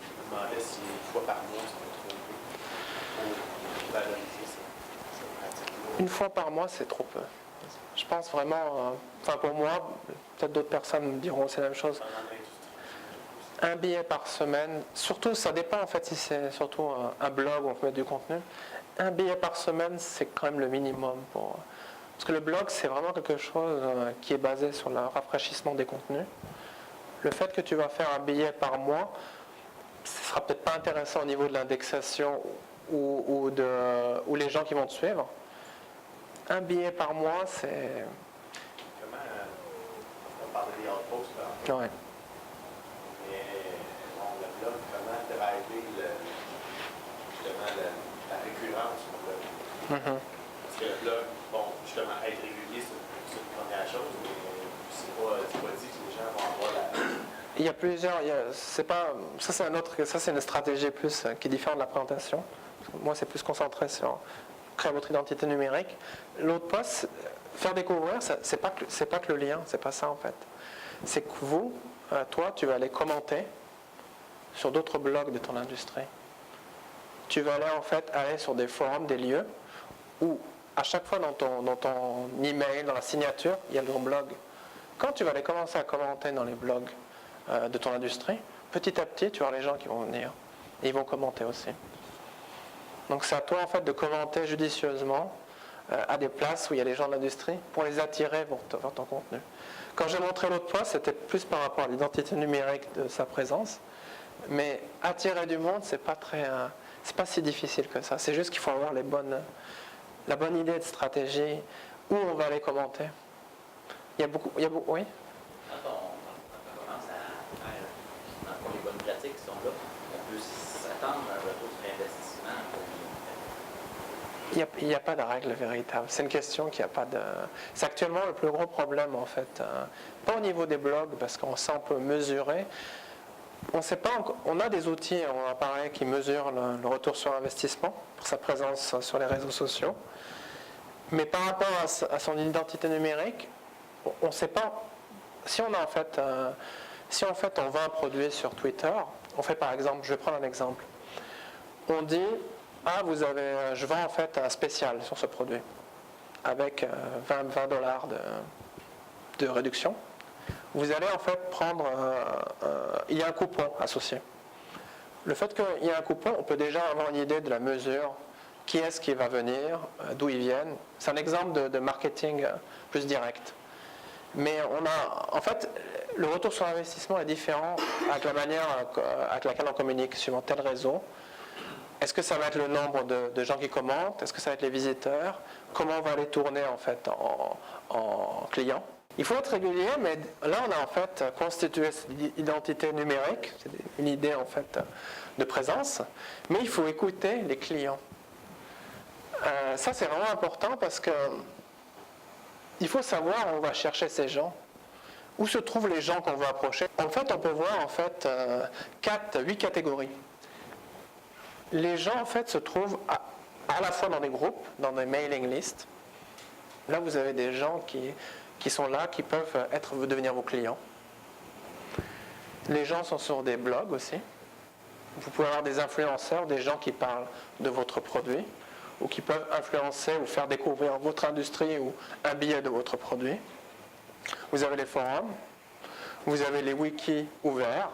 S8: Je me demandais si une fois par mois, ça peut trop peu pour valoriser cette pratique-là.
S1: Une fois par mois, c'est trop peu. Je pense vraiment, pour moi, peut-être d'autres personnes me diront c'est la même chose. Un billet par semaine, surtout ça dépend en fait si c'est surtout un blog où on peut mettre du contenu. Un billet par semaine, c'est quand même le minimum. Parce que le blog, c'est vraiment quelque chose qui est basé sur le rafraîchissement des contenus. Le fait que tu vas faire un billet par mois, ce ne sera peut-être pas intéressant au niveau de l'indexation ou les gens qui vont te suivre. Un billet par mois, c'est...
S8: Comment on parlait des outposts là.
S1: Ouais.
S8: Mais bon, le blog, comment driver justement la récurrence sur le blog? Parce que le blog, bon, justement, être régulier, c'est une première chose, mais c'est pas dit que les gens vont avoir
S1: Il y a plusieurs. C'est pas, ça, c'est une stratégie plus qui est différente de la présentation. Moi, c'est plus concentré sur créer votre identité numérique. L'autre poste, faire découvrir, c'est pas que le lien, c'est pas ça en fait. C'est que vous, toi, tu vas aller commenter sur d'autres blogs de ton industrie. Tu vas aller sur des forums, des lieux où à chaque fois dans ton email, dans la signature, il y a ton blog. Quand tu vas aller commencer à commenter dans les blogs de ton industrie, petit à petit, tu vas avoir les gens qui vont venir et ils vont commenter aussi. Donc c'est à toi en fait de commenter judicieusement à des places où il y a les gens de l'industrie pour les attirer vers ton contenu. Quand j'ai montré l'autre poste, c'était plus par rapport à l'identité numérique de sa présence, mais attirer du monde, c'est pas si difficile que ça. C'est juste qu'il faut avoir la bonne idée de stratégie où on va aller commenter. Il y a beaucoup, oui.
S6: Quand on commence à faire les bonnes pratiques qui sont là, on peut s'attendre à un retour sur investissement.
S1: Il n'y a pas de règle véritable. C'est une question qui a pas de... C'est actuellement le plus gros problème en fait. Pas au niveau des blogs, parce qu'on sait on peut mesurer. On sait pas, on a des outils, on a pareil, qui mesurent le retour sur investissement pour sa présence sur les réseaux sociaux. Mais par rapport à son identité numérique, on ne sait pas. Si on vend un produit sur Twitter, on fait par exemple, je vais prendre un exemple. On dit, je vends en fait un spécial sur ce produit avec $20 de réduction. Vous allez en fait prendre, il y a un coupon associé. Le fait qu'il y ait un coupon, on peut déjà avoir une idée de la mesure, qui est-ce qui va venir, d'où ils viennent. C'est un exemple de marketing plus direct. Mais en fait, le retour sur investissement est différent avec la manière avec laquelle on communique suivant tel réseau. Est-ce que ça va être le nombre de gens qui commentent? Est-ce que ça va être les visiteurs? Comment on va les tourner en fait en clients? Il faut être régulier, mais là on a en fait constitué cette identité numérique, c'est une idée en fait de présence, mais il faut écouter les clients. Ça c'est vraiment important parce que il faut savoir où on va chercher ces gens, où se trouvent les gens qu'on veut approcher. En fait, on peut voir en fait 8 catégories. Les gens en fait se trouvent à la fois dans des groupes, dans des mailing lists. Là, vous avez des gens qui sont là, qui peuvent devenir vos clients. Les gens sont sur des blogs aussi. Vous pouvez avoir des influenceurs, des gens qui parlent de votre produit, ou qui peuvent influencer ou faire découvrir votre industrie ou un billet de votre produit. Vous avez les forums, vous avez les wikis ouverts.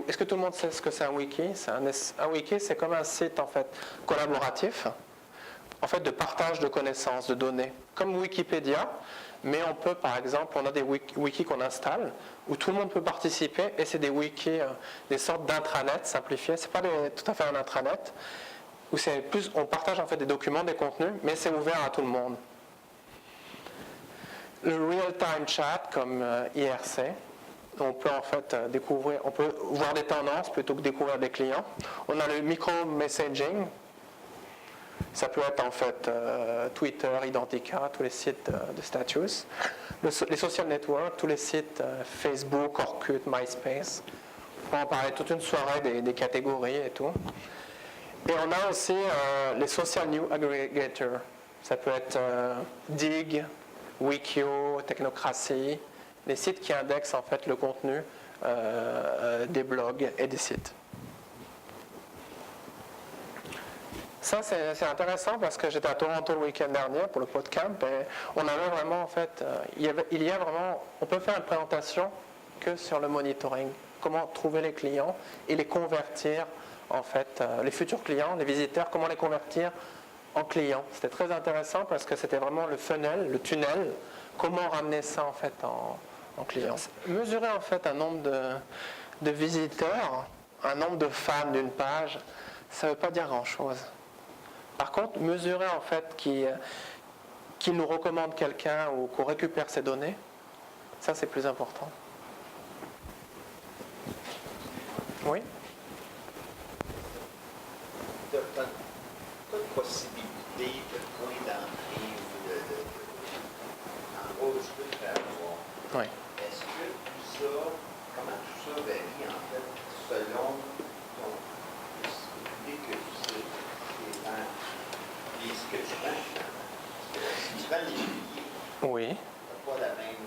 S1: Est-ce que tout le monde sait ce que c'est un wiki? Un wiki, c'est comme un site en fait collaboratif, en fait de partage de connaissances, de données, comme Wikipédia. Mais on peut, par exemple, on a des wikis qu'on installe où tout le monde peut participer et c'est des wikis, des sortes d'intranets simplifiés. C'est pas tout à fait un intranet où c'est plus, on partage en fait des documents, des contenus, mais c'est ouvert à tout le monde. Le real-time chat comme IRC, on peut en fait découvrir, on peut voir des tendances plutôt que découvrir des clients. On a le micro-messaging. Ça peut être en fait Twitter, Identica, tous les sites de status. Les social networks, tous les sites Facebook, Orkut, MySpace. On va en parler toute une soirée des catégories et tout. Et on a aussi les social news aggregators. Ça peut être Dig, Wikio, Technocracy, les sites qui indexent en fait le contenu des blogs et des sites. Ça, c'est intéressant parce que j'étais à Toronto le week-end dernier pour le PodCamp et on avait vraiment, en fait, on peut faire une présentation que sur le monitoring. Comment trouver les clients et les convertir, en fait, les futurs clients, les visiteurs, comment les convertir en clients. C'était très intéressant parce que c'était vraiment le funnel, le tunnel, comment ramener ça, en fait, en clients. Mesurer, en fait, un nombre de visiteurs, un nombre de fans d'une page, ça ne veut pas dire grand-chose. Par contre, mesurer en fait qui nous recommande quelqu'un ou qu'on récupère ses données, ça c'est plus important. Oui?
S3: Tu as pas de possibilité de point d'entrée ou en gros, je peux te faire voir.
S1: Oui.
S3: Est-ce que tout ça, comment tout ça varie, en fait, selon l'idée que tu sais, et ce que tu vends, finalement. Parce que si tu vends les billets,
S1: Oui,
S3: tu n'as pas la même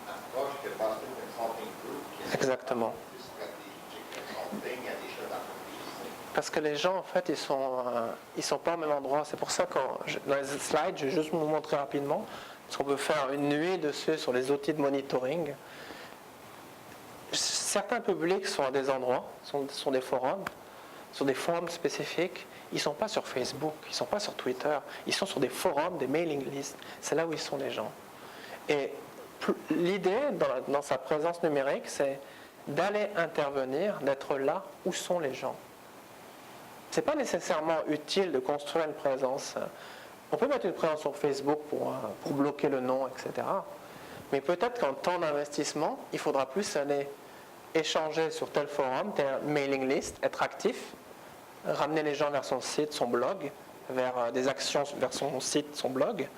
S3: approche que Boston Consulting Group, qui est
S1: exactement.
S3: plus stratégique consulting, il y a des choses d'entreprise.
S1: Parce que les gens, en fait, ils sont pas au même endroit. C'est pour ça que dans les slides, je vais juste vous montrer rapidement, parce qu'on peut faire une nuit dessus sur les outils de monitoring. Certains publics sont à des endroits, sont des forums, sur des forums spécifiques. Ils ne sont pas sur Facebook, ils ne sont pas sur Twitter, ils sont sur des forums, des mailing lists. C'est là où ils sont les gens. Et l'idée dans sa présence numérique, c'est d'aller intervenir, d'être là où sont les gens. Ce n'est pas nécessairement utile de construire une présence. On peut mettre une présence sur Facebook pour bloquer le nom, etc. Mais peut-être qu'en temps d'investissement, il faudra plus aller échanger sur tel forum, tel mailing list, être actif, ramener les gens vers son site, son blog, vers des actions vers son site, son blog,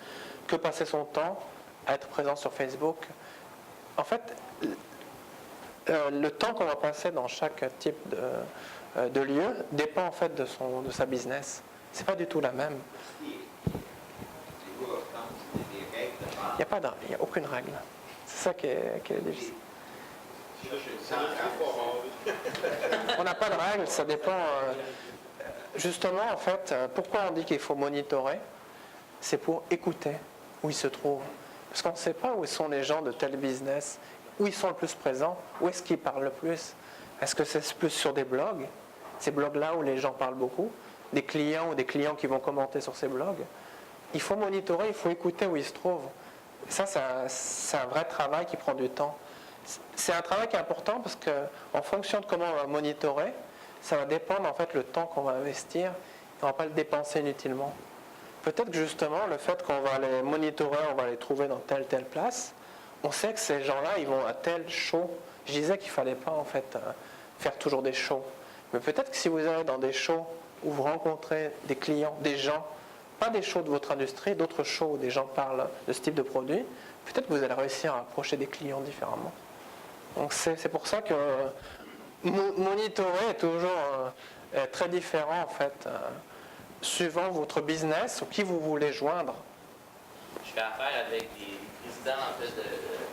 S1: que passer son temps à être présent sur Facebook. En fait, le temps qu'on va passer dans chaque type de lieu dépend en fait de sa business. C'est pas du tout la même. Il n'y a aucune règle. C'est ça qui est difficile. On n'a pas de règle, ça dépend. Justement, en fait, pourquoi on dit qu'il faut monitorer? C'est pour écouter où ils se trouvent. Parce qu'on ne sait pas où sont les gens de tel business, où ils sont le plus présents, où est-ce qu'ils parlent le plus. Est-ce que c'est plus sur des blogs, ces blogs-là où les gens parlent beaucoup, des clients ou des clients qui vont commenter sur ces blogs? Il faut monitorer, il faut écouter où ils se trouvent. Et ça, c'est un vrai travail qui prend du temps. C'est un travail qui est important parce qu'en fonction de comment on va monitorer, ça va dépendre en fait le temps qu'on va investir. On ne va pas le dépenser inutilement. Peut-être que justement, le fait qu'on va les monitorer, on va les trouver dans telle place, on sait que ces gens-là, ils vont à tel show. Je disais qu'il ne fallait pas en fait faire toujours des shows. Mais peut-être que si vous allez dans des shows où vous rencontrez des clients, des gens, pas des shows de votre industrie, d'autres shows où des gens parlent de ce type de produit, peut-être que vous allez réussir à approcher des clients différemment. Donc c'est pour ça que monitorer est toujours très différent en fait, suivant votre business ou qui vous voulez joindre.
S6: Je fais affaire avec des présidents en fait,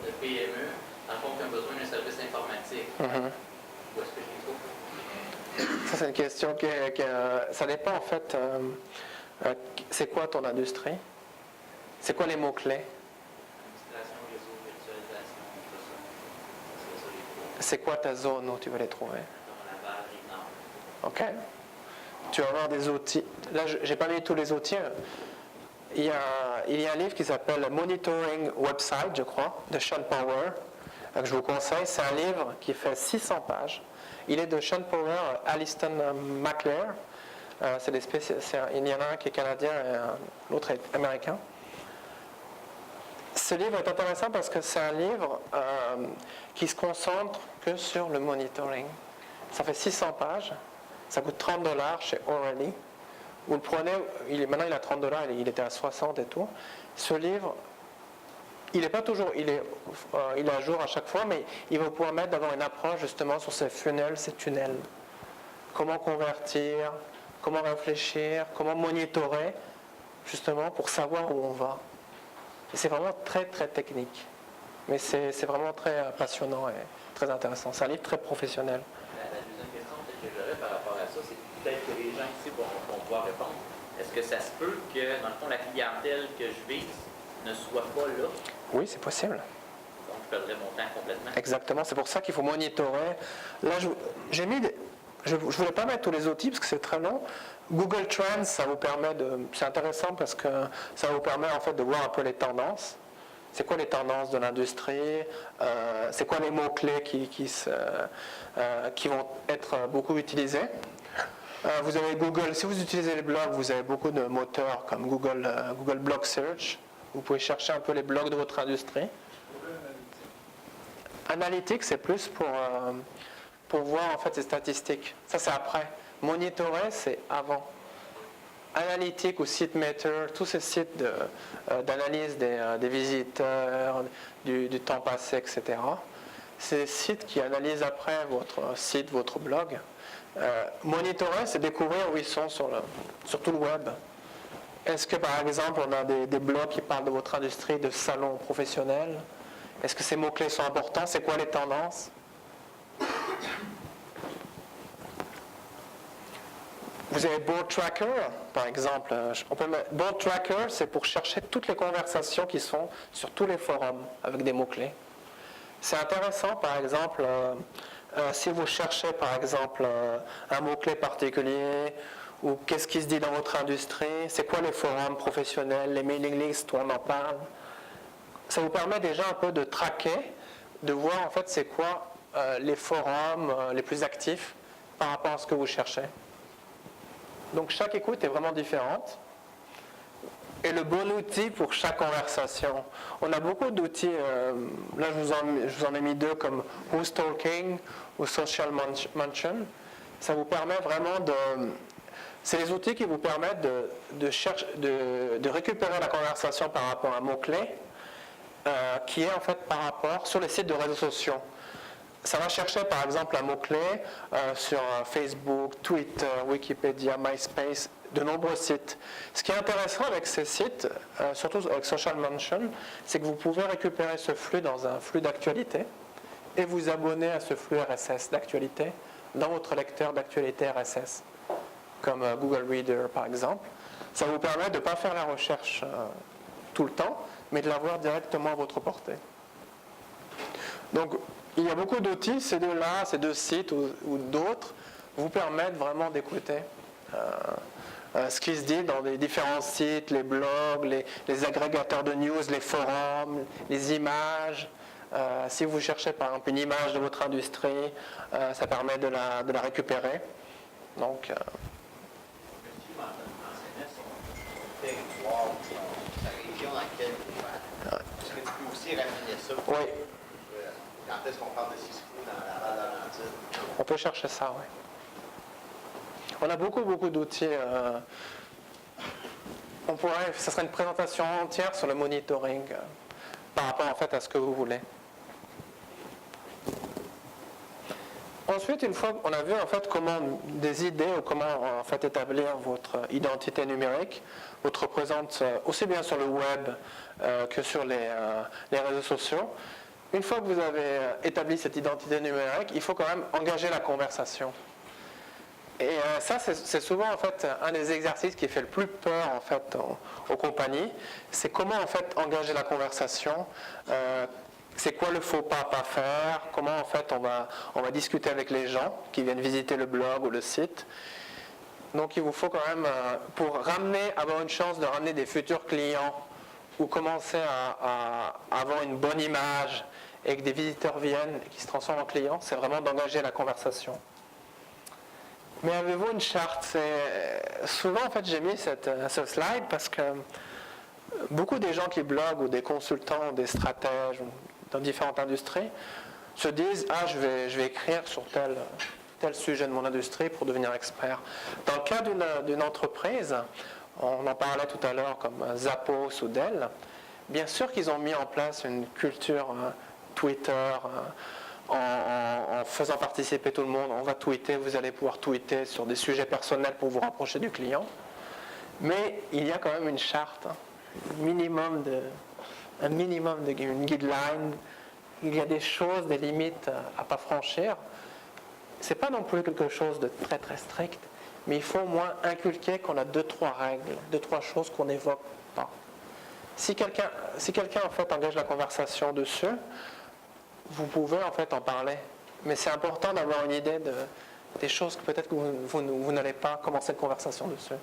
S6: de PME, dans le fond, qui ont besoin d'un service informatique. Où est-ce que je les trouve?
S1: Ça, c'est une question ça dépend en fait. C'est quoi ton industrie? C'est quoi les mots-clés?
S6: Administration, réseau, virtualisation, tout ça. C'est ça les trois.
S1: C'est quoi ta zone où tu veux les trouver?
S6: Dans Laval, Rive-Nord.
S1: OK. Tu vas avoir des outils. Là, je n'ai pas mis tous les outils. Il y a un livre qui s'appelle Monitoring Website, je crois, de Sean Power, que je vous conseille. C'est un livre qui fait 600 pages. Il est de Sean Power, Aliston McLear. Il y en a un qui est canadien et l'autre est américain. Ce livre est intéressant parce que c'est un livre qui se concentre que sur le monitoring. Ça fait 600 pages. Ça coûte $30 chez O'Reilly. Vous le prenez, maintenant il a $30, il était à 60 et tout. Ce livre, il n'est pas toujours, il est à jour à chaque fois, mais il va vous permettre d'avoir une approche justement sur ces funnels, ces tunnels. Comment convertir, comment réfléchir, comment monitorer, justement pour savoir où on va. Et c'est vraiment très très technique. Mais c'est vraiment très passionnant et très intéressant. C'est un livre très professionnel.
S6: La deuxième question que j'aurais par rapport à ça, c'est peut-être que les gens ici vont pouvoir répondre. Est-ce que ça se peut que, dans le fond, la clientèle que je vise ne soit pas là?
S1: Oui, c'est possible.
S6: Donc, je perdrais mon temps complètement.
S1: Exactement, c'est pour ça qu'il faut monitorer. Là, j'ai mis je ne voulais pas mettre tous les outils parce que c'est très long. Google Trends, ça vous permet c'est intéressant parce que ça vous permet en fait de voir un peu les tendances. C'est quoi les tendances de l'industrie? C'est quoi les mots-clés qui vont être beaucoup utilisés? Vous avez Google, si vous utilisez les blogs, vous avez beaucoup de moteurs comme Google Blog Search. Vous pouvez chercher un peu les blogs de votre industrie. Analytics, c'est plus pour voir en fait ces statistiques. Ça, c'est après. Monitorer, c'est avant. Analytics ou SiteMeter, tous ces sites d'analyse des visiteurs, du temps passé, etc. c'est des sites qui analysent après votre site, votre blog. Monitorer, c'est découvrir où ils sont sur tout le web. Est-ce que par exemple on a des blogs qui parlent de votre industrie, de salons professionnels? Est-ce que ces mots-clés sont importants? C'est quoi les tendances? Vous avez Board Tracker, par exemple. Board Tracker, c'est pour chercher toutes les conversations qui sont sur tous les forums avec des mots-clés. C'est intéressant, par exemple, si vous cherchez, par exemple, un mot-clé particulier, ou qu'est-ce qui se dit dans votre industrie, c'est quoi les forums professionnels, les mailing lists où on en parle. Ça vous permet déjà un peu de traquer, de voir en fait c'est quoi les forums les plus actifs par rapport à ce que vous cherchez. Donc chaque écoute est vraiment différente. Et le bon outil pour chaque conversation. On a beaucoup d'outils, là je vous en ai mis deux comme Who's Talking ou Social Mention. Ça vous permet vraiment c'est les outils qui vous permettent de récupérer la conversation par rapport à un mot-clé qui est en fait par rapport sur les sites de réseaux sociaux. Ça va chercher par exemple un mot-clé sur Facebook, Twitter, Wikipédia, MySpace, de nombreux sites. Ce qui est intéressant avec ces sites, surtout avec Social Mention, c'est que vous pouvez récupérer ce flux dans un flux d'actualité et vous abonner à ce flux RSS d'actualité dans votre lecteur d'actualité RSS, comme Google Reader par exemple. Ça vous permet de ne pas faire la recherche tout le temps, mais de l'avoir directement à votre portée. Donc, il y a beaucoup d'outils, ces deux-là, ces deux sites ou d'autres, vous permettent vraiment d'écouter ce qui se dit dans les différents sites, les blogs, les agrégateurs de news, les forums, les images. Si vous cherchez par exemple une image de votre industrie, ça permet de la récupérer. Donc,
S3: territoire, sa région dans laquelle vous faites. Est-ce que tu peux aussi ramener ça?
S1: Oui.
S3: Quand est-ce qu'on parle de Cisco dans la Val d'Argentine?
S1: On peut chercher ça, oui. On a beaucoup d'outils. Ça serait une présentation entière sur le monitoring par rapport en fait à ce que vous voulez. Ensuite, une fois qu'on a vu en fait comment des idées ou comment en fait établir votre identité numérique, votre présence aussi bien sur le web que sur les réseaux sociaux. Une fois que vous avez établi cette identité numérique, il faut quand même engager la conversation. Et ça, c'est souvent en fait un des exercices qui fait le plus peur en fait aux compagnies. C'est comment en fait engager la conversation. C'est quoi le faux pas à pas faire? Comment en fait on va discuter avec les gens qui viennent visiter le blog ou le site. Donc il vous faut quand même, pour avoir une chance de ramener des futurs clients ou commencer à avoir une bonne image et que des visiteurs viennent et qui se transforment en clients, c'est vraiment d'engager la conversation. Mais avez-vous une charte? Souvent en fait j'ai mis ce slide parce que beaucoup des gens qui bloguent ou des consultants, des stratèges dans différentes industries se disent « Ah, je vais écrire sur tel sujet de mon industrie pour devenir expert ». Dans le cas d'une entreprise, on en parlait tout à l'heure comme Zappos ou Dell, bien sûr qu'ils ont mis en place une culture Twitter en faisant participer tout le monde. On va tweeter, vous allez pouvoir tweeter sur des sujets personnels pour vous rapprocher du client. Mais il y a quand même une charte, une guideline. Il y a des choses, des limites à ne pas franchir. Ce n'est pas non plus quelque chose de très très strict, mais il faut au moins inculquer qu'on a 2-3 règles, 2-3 choses qu'on n'évoque pas. Si quelqu'un en fait engage la conversation dessus, vous pouvez en fait en parler. Mais c'est important d'avoir une idée des choses que peut-être que vous n'allez pas commencer une conversation dessus.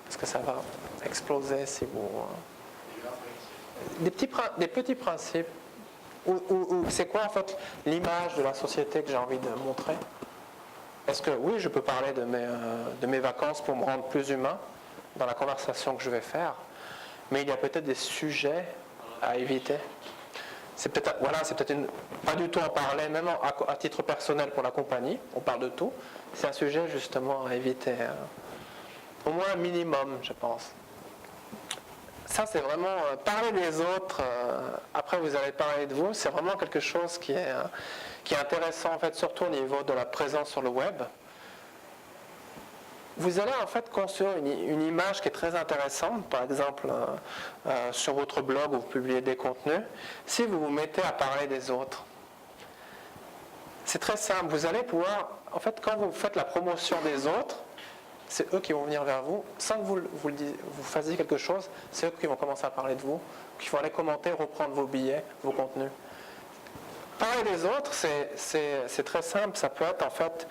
S1: Parce que ça va exploser si vous... Des petits principes. Ou c'est quoi en fait l'image de la société que j'ai envie de montrer? Est-ce que oui, je peux parler de mes vacances pour me rendre plus humain dans la conversation que je vais faire, mais il y a peut-être des sujets à éviter. C'est peut-être pas du tout en parler, même à titre personnel pour la compagnie, on parle de tout. C'est un sujet justement à éviter, au moins un minimum, je pense. Ça, c'est vraiment parler des autres. Après, vous allez parler de vous. C'est vraiment quelque chose qui est intéressant, en fait, surtout au niveau de la présence sur le web. Vous allez en fait construire une image qui est très intéressante, par exemple sur votre blog où vous publiez des contenus, si vous vous mettez à parler des autres. C'est très simple, vous allez pouvoir, en fait quand vous faites la promotion des autres, c'est eux qui vont venir vers vous, sans que vous fassiez quelque chose, c'est eux qui vont commencer à parler de vous, qui vont aller commenter, reprendre vos billets, vos contenus. Parler des autres, c'est très simple, ça peut être en fait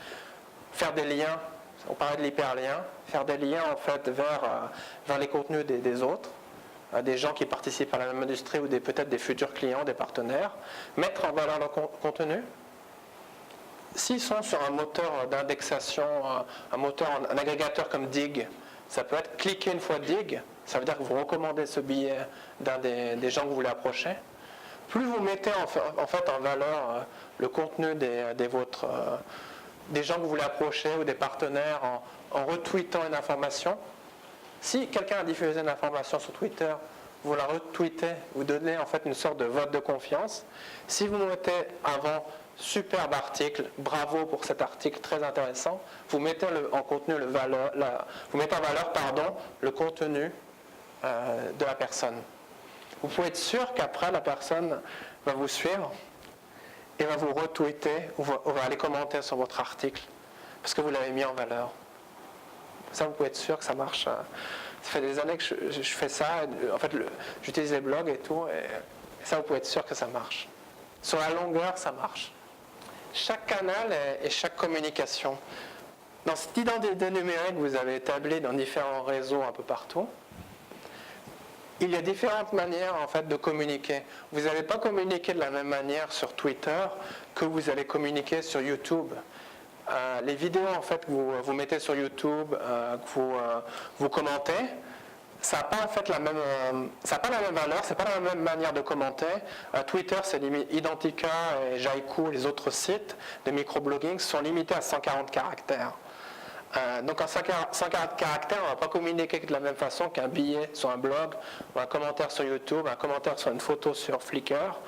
S1: faire des liens. On parlait de l'hyperlien, faire des liens en fait vers les contenus des autres, des gens qui participent à la même industrie ou peut-être des futurs clients, des partenaires, mettre en valeur leur contenu. S'ils sont sur un moteur d'indexation, un agrégateur comme Digg, ça peut être cliquer une fois Digg, ça veut dire que vous recommandez ce billet d'un des gens que vous voulez approcher. Plus vous mettez en fait en valeur le contenu des gens que vous voulez approcher ou des partenaires en retweetant une information. Si quelqu'un a diffusé une information sur Twitter, vous la retweetez, vous donnez en fait une sorte de vote de confiance. Si vous mettez avant superbe article, bravo pour cet article très intéressant, vous mettez en contenu vous mettez en valeur le contenu de la personne. Vous pouvez être sûr qu'après la personne va vous suivre et va vous retweeter ou va aller commenter sur votre article parce que vous l'avez mis en valeur. Ça, vous pouvez être sûr que ça marche. Ça fait des années que je fais ça. En fait, j'utilise les blogs et tout, et ça, vous pouvez être sûr que ça marche. Sur la longueur, ça marche. Chaque canal et chaque communication. Dans cette identité numérique que vous avez établie dans différents réseaux un peu partout, il y a différentes manières en fait de communiquer. Vous n'allez pas communiquer de la même manière sur Twitter que vous allez communiquer sur YouTube. Les vidéos en fait que vous mettez sur YouTube, que vous commentez, ça n'a pas en fait la même valeur, c'est pas la même manière de commenter. Twitter, c'est Identica et Jaiku, les autres sites de microblogging sont limités à 140 caractères. Donc en 140 caractères, on ne va pas communiquer de la même façon qu'un billet sur un blog, ou un commentaire sur YouTube, un commentaire sur une photo sur Flickr.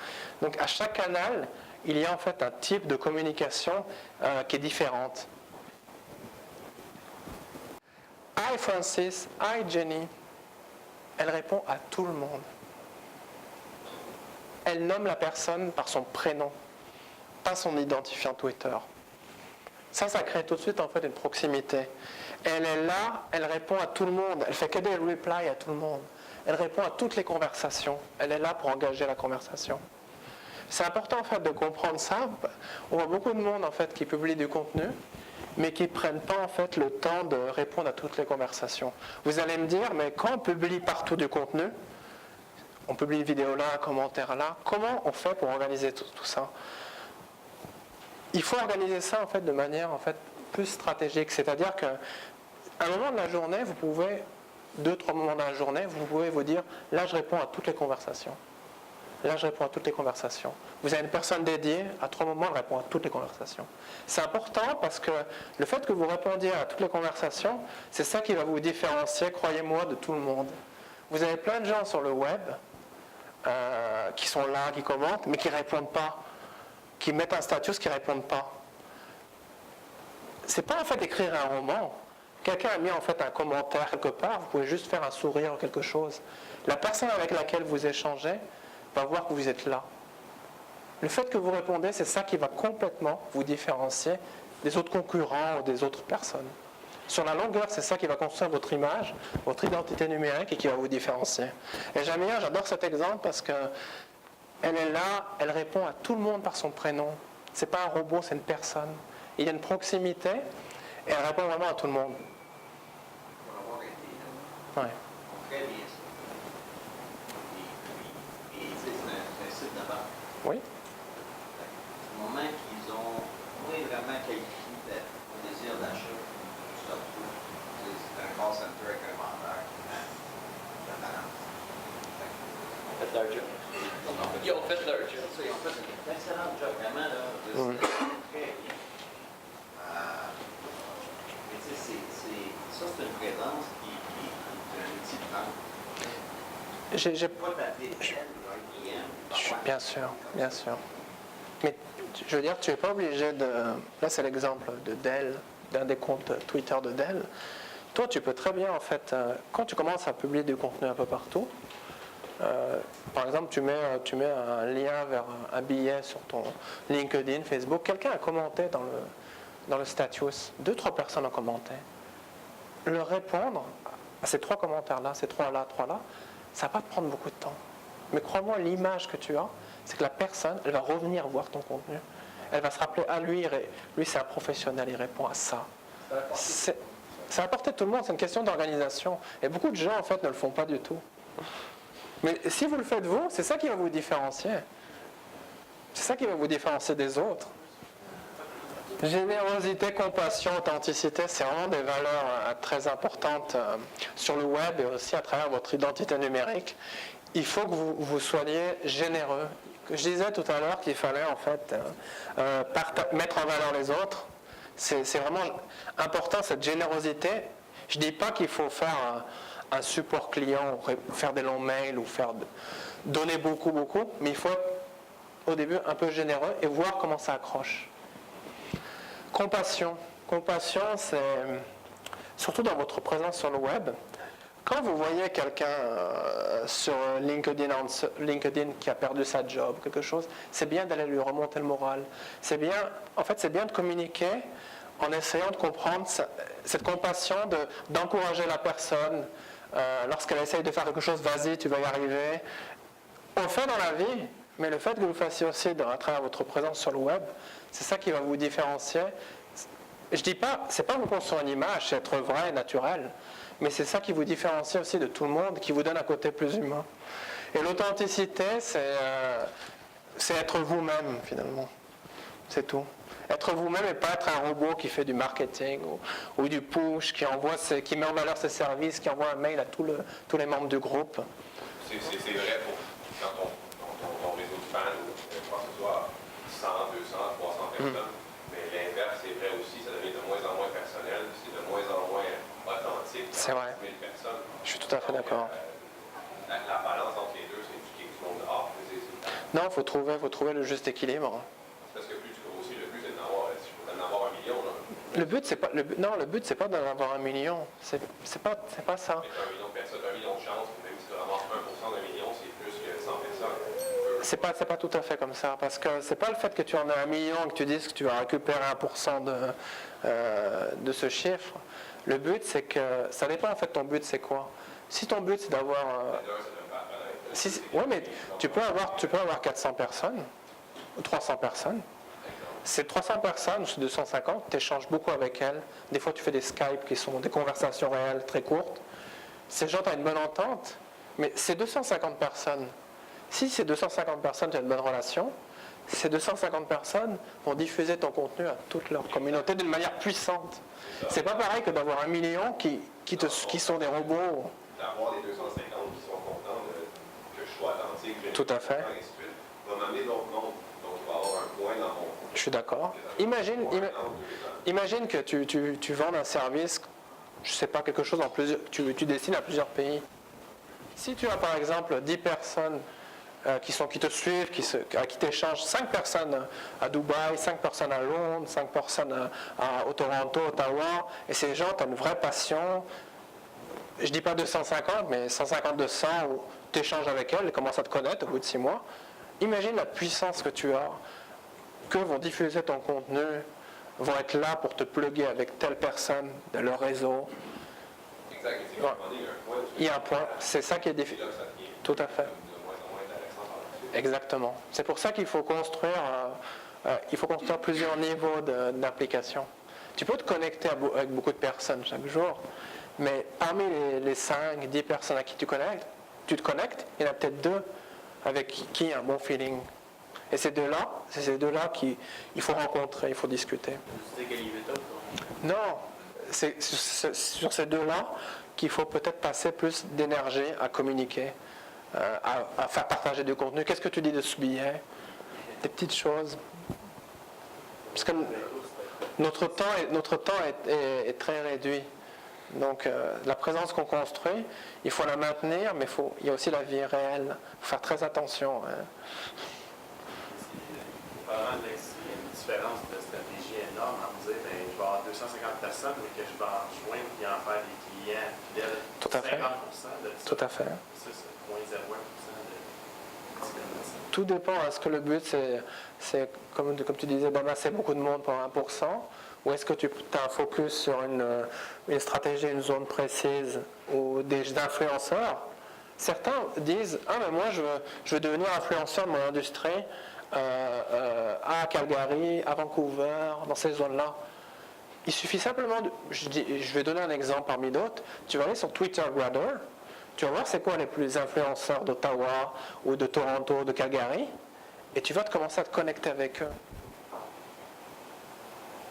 S1: Donc à chaque canal, il y a en fait un type de communication qui est différente. Hi Francis, hi Jenny. Elle répond à tout le monde. Elle nomme la personne par son prénom, pas son identifiant Twitter. Ça crée tout de suite en fait une proximité. Elle est là, elle répond à tout le monde. Elle fait que des replies à tout le monde. Elle répond à toutes les conversations. Elle est là pour engager la conversation. C'est important en fait de comprendre ça. On voit beaucoup de monde en fait qui publie du contenu, mais qui ne prennent pas en fait le temps de répondre à toutes les conversations. Vous allez me dire, mais quand on publie partout du contenu, on publie une vidéo là, un commentaire là, comment on fait pour organiser tout ça ? Il faut organiser ça en fait de manière en fait plus stratégique, c'est-à-dire qu'à un moment de la journée, vous pouvez 2-3 moments dans la journée, vous pouvez vous dire là je réponds à toutes les conversations. Là je réponds à toutes les conversations. Vous avez une personne dédiée, à 3 moments elle répond à toutes les conversations. C'est important parce que le fait que vous répondiez à toutes les conversations, c'est ça qui va vous différencier, croyez-moi, de tout le monde. Vous avez plein de gens sur le web qui sont là, qui commentent, mais qui ne répondent pas. Qui mettent un statut, qui ne répondent pas. C'est pas en fait écrire un roman. Quelqu'un a mis en fait un commentaire quelque part, vous pouvez juste faire un sourire ou quelque chose. La personne avec laquelle vous échangez va voir que vous êtes là. Le fait que vous répondez, c'est ça qui va complètement vous différencier des autres concurrents ou des autres personnes. Sur la longueur, c'est ça qui va construire votre image, votre identité numérique et qui va vous différencier. Et j'adore cet exemple parce que elle est là, elle répond à tout le monde par son prénom. C'est pas un robot, c'est une personne. Il y a une proximité et elle répond vraiment à tout le monde.
S3: Pour avoir été
S1: Ouais.
S3: on fait bien ça. Et c'est un site de vente.
S1: Oui.
S3: Du moment qu'ils ont vraiment qualifié le désir d'achat, ça retrouve. C'est un call center avec un vendeur. La balance.
S6: Faites leur job. Ils ont fait leur job.
S3: Ils ont fait un excellent job, vraiment, là. Très bien. Mais tu sais, ça, c'est une présence qui est un outil de vente. peux pas t'appeler Dell ou IBM.
S1: Bien sûr, bien sûr. Mais je veux dire, tu n'es pas obligé de... Là, c'est l'exemple de Dell, d'un des comptes Twitter de Dell. Toi, tu peux très bien, en fait, quand tu commences à publier du contenu un peu partout, par exemple, tu mets un lien vers un billet sur ton LinkedIn, Facebook, quelqu'un a commenté dans le status, 2-3 personnes ont commenté. Leur répondre à ces 3 commentaires-là, ces 3-là, ça va pas te prendre beaucoup de temps. Mais crois-moi, l'image que tu as, c'est que la personne, elle va revenir voir ton contenu. Elle va se rappeler, lui c'est un professionnel, il répond à ça. Ça va apporter tout le monde, c'est une question d'organisation. Et beaucoup de gens, en fait, ne le font pas du tout. Mais si vous le faites vous, c'est ça qui va vous différencier. C'est ça qui va vous différencier des autres. Générosité, compassion, authenticité, c'est vraiment des valeurs très importantes sur le web et aussi à travers votre identité numérique. Il faut que vous soyez généreux. Je disais tout à l'heure qu'il fallait en fait mettre en valeur les autres. C'est vraiment important cette générosité. Je ne dis pas qu'il faut faire un support client, faire des longs mails ou donner beaucoup, mais il faut être au début un peu généreux et voir comment ça accroche. Compassion, c'est surtout dans votre présence sur le web. Quand vous voyez quelqu'un sur LinkedIn qui a perdu sa job, quelque chose, c'est bien d'aller lui remonter le moral. C'est bien de communiquer en essayant de comprendre cette compassion, d'encourager la personne. Lorsqu'elle essaye de faire quelque chose, vas-y, tu vas y arriver. On le fait dans la vie, mais le fait que vous le fassiez aussi à travers votre présence sur le web, c'est ça qui va vous différencier. Je dis pas, c'est pas vous construire une image, c'est être vrai, naturel, mais c'est ça qui vous différencie aussi de tout le monde, qui vous donne un côté plus humain. Et l'authenticité, c'est être vous-même finalement. C'est tout. Être vous-même et pas être un robot qui fait du marketing ou du push, qui met en valeur ses services, qui envoie un mail à tous les membres du groupe.
S8: C'est vrai pour quand ton réseau de fans, je pense que ce soit 100, 200, 300 personnes, mais l'inverse c'est vrai aussi, ça devient de moins en moins personnel, c'est de moins en moins authentique.
S1: C'est vrai.
S8: 10 000 personnes.
S1: Je suis tout à fait d'accord.
S8: La balance entre les deux, c'est quelque chose dehors.
S1: Non, il faut trouver le juste équilibre.
S8: Parce que plus tu grossis, le but c'est d'en avoir 1 million. Là.
S1: Le but c'est pas d'en avoir 1 million. C'est pas ça.
S8: Mais 1 million de personnes, 1 million de chances, même si tu ramasses 1% d'1 million, c'est plus que 100 personnes.
S1: C'est pas tout à fait comme ça, parce que c'est pas le fait que tu en as 1 million que tu dises que tu vas récupérer 1% de ce chiffre. Le but c'est que ça dépend en fait ton but c'est quoi. Si ton but c'est d'avoir mais tu peux avoir 400 personnes ou 300 personnes. Ces 300 personnes, ou ces 250, tu échanges beaucoup avec elles. Des fois, tu fais des Skype qui sont des conversations réelles très courtes. Ces gens, tu as une bonne entente, mais ces 250 personnes, si ces 250 personnes, tu as une bonne relation, ces 250 personnes vont diffuser ton contenu à toute leur communauté d'une manière puissante. C'est pas pareil que d'avoir 1 million qui sont des robots.
S8: D'avoir des 250 qui sont contents que je sois authentique.
S1: Tout à fait.
S8: Et ainsi de suite. Va m'amener d'autres mondes. Donc, je vais avoir un point dans mon...
S1: Je suis d'accord. Imagine que tu vends un service, je sais pas, quelque chose tu destines à plusieurs pays. Si tu as par exemple 10 personnes qui te suivent, qui t'échangent, 5 personnes à Dubaï, 5 personnes à Londres, 5 personnes au Toronto, Ottawa, et ces gens, tu as une vraie passion, je dis pas 250, mais 150, 200, où tu échanges avec elles, elles commencent à te connaître au bout de 6 mois. Imagine la puissance que tu as, que vont diffuser ton contenu, vont être là pour te plugger avec telle personne de leur réseau.
S8: Exact.
S1: Ouais. Il y a un point, c'est ça qui est difficile. Tout à fait. Exactement. C'est pour ça qu'il faut construire plusieurs niveaux d'application. Tu peux te connecter avec beaucoup de personnes chaque jour, mais parmi les 5, 10 personnes à qui tu te connectes, il y en a peut-être 2 avec qui il y a un bon feeling. Et c'est ces deux-là qu'il faut rencontrer, il faut discuter. Non, c'est sur ces deux-là qu'il faut peut-être passer plus d'énergie à communiquer, à faire partager du contenu. Qu'est-ce que tu dis de ce billet? Des petites choses. Parce que notre temps est très réduit. Donc la présence qu'on construit, il faut la maintenir, mais il y a aussi la vie réelle. Il faut faire très attention.
S9: Parlant de l'exil, il y a une différence de stratégie énorme à me dire, ben, je vais avoir 250 personnes, mais que je vais en joindre et en faire des clients fidèles.
S1: Tout à fait.
S9: 50% de ça.
S1: Tout à fait.
S9: Ça, c'est 0,01% de différence.
S1: Tout dépend. Est-ce que le but, c'est comme tu disais, d'amasser beaucoup de monde pour 1%, ou est-ce que tu as un focus sur une stratégie, une zone précise, ou des influenceurs? Certains disent, mais moi, je veux devenir influenceur de mon industrie à Calgary, à Vancouver, dans ces zones-là. Il suffit simplement je vais donner un exemple parmi d'autres. Tu vas aller sur Twitter Grabber, tu vas voir c'est quoi les plus influenceurs d'Ottawa ou de Toronto, de Calgary, et tu vas commencer à te connecter avec eux.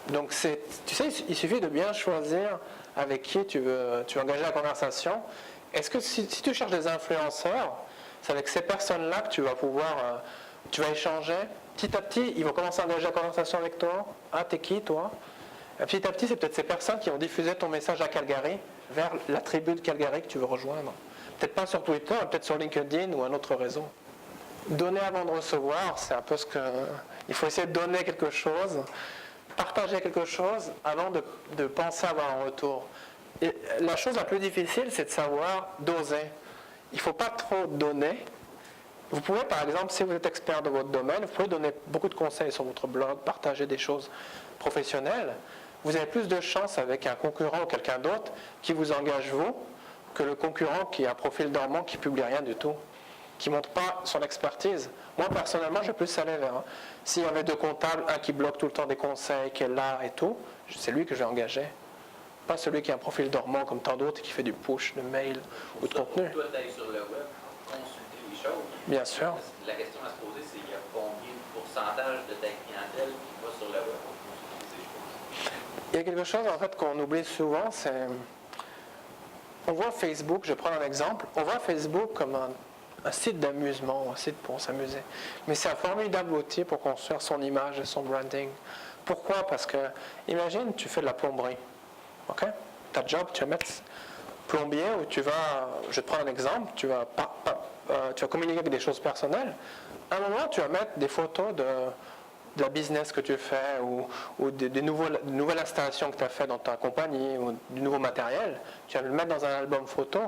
S1: Donc tu sais, il suffit de bien choisir avec qui tu veux engager la conversation. Est-ce que si tu cherches des influenceurs, c'est avec ces personnes-là que tu vas pouvoir tu vas échanger. Petit à petit, ils vont commencer à engager la conversation avec toi. Ah, t'es qui, toi? Et petit à petit, c'est peut-être ces personnes qui vont diffuser ton message à Calgary, vers la tribu de Calgary que tu veux rejoindre. Peut-être pas sur Twitter, peut-être sur LinkedIn ou un autre réseau. Donner avant de recevoir, c'est un peu ce que... Il faut essayer de donner quelque chose, partager quelque chose, avant de penser avoir un retour. Et la chose la plus difficile, c'est de savoir doser. Il ne faut pas trop donner. Vous pouvez, par exemple, si vous êtes expert de votre domaine, vous pouvez donner beaucoup de conseils sur votre blog, partager des choses professionnelles. Vous avez plus de chance avec un concurrent ou quelqu'un d'autre qui vous engage vous, que le concurrent qui a un profil dormant, qui ne publie rien du tout, qui ne montre pas son expertise. Moi, personnellement, je vais plus aller vers. S'il y avait deux comptables, un qui bloque tout le temps des conseils, qui est là et tout, c'est lui que je vais engager. Pas celui qui a un profil dormant comme tant d'autres et qui fait du push, de mail ou de contenu.
S6: Toi, tu ailles sur le web, consulter les choses.
S1: Bien sûr.
S6: La question à se poser, c'est il y a combien de pourcentage de ta clientèle qui va sur le web pour consulter ces choses?
S1: Il y a quelque chose en fait qu'on oublie souvent, c'est... On voit Facebook, je prends un exemple, on voit Facebook comme un site d'amusement, un site pour s'amuser. Mais c'est un formidable outil pour construire son image et son branding. Pourquoi? Parce que, imagine, tu fais de la plomberie. OK? Ta job, tu vas mettre plombier ou tu vas, je vais te prendre un exemple, tu vas communiquer avec des choses personnelles. À un moment, tu vas mettre des photos de la business que tu fais ou des nouvelles installations que tu as fait dans ta compagnie ou du nouveau matériel. Tu vas le mettre dans un album photo.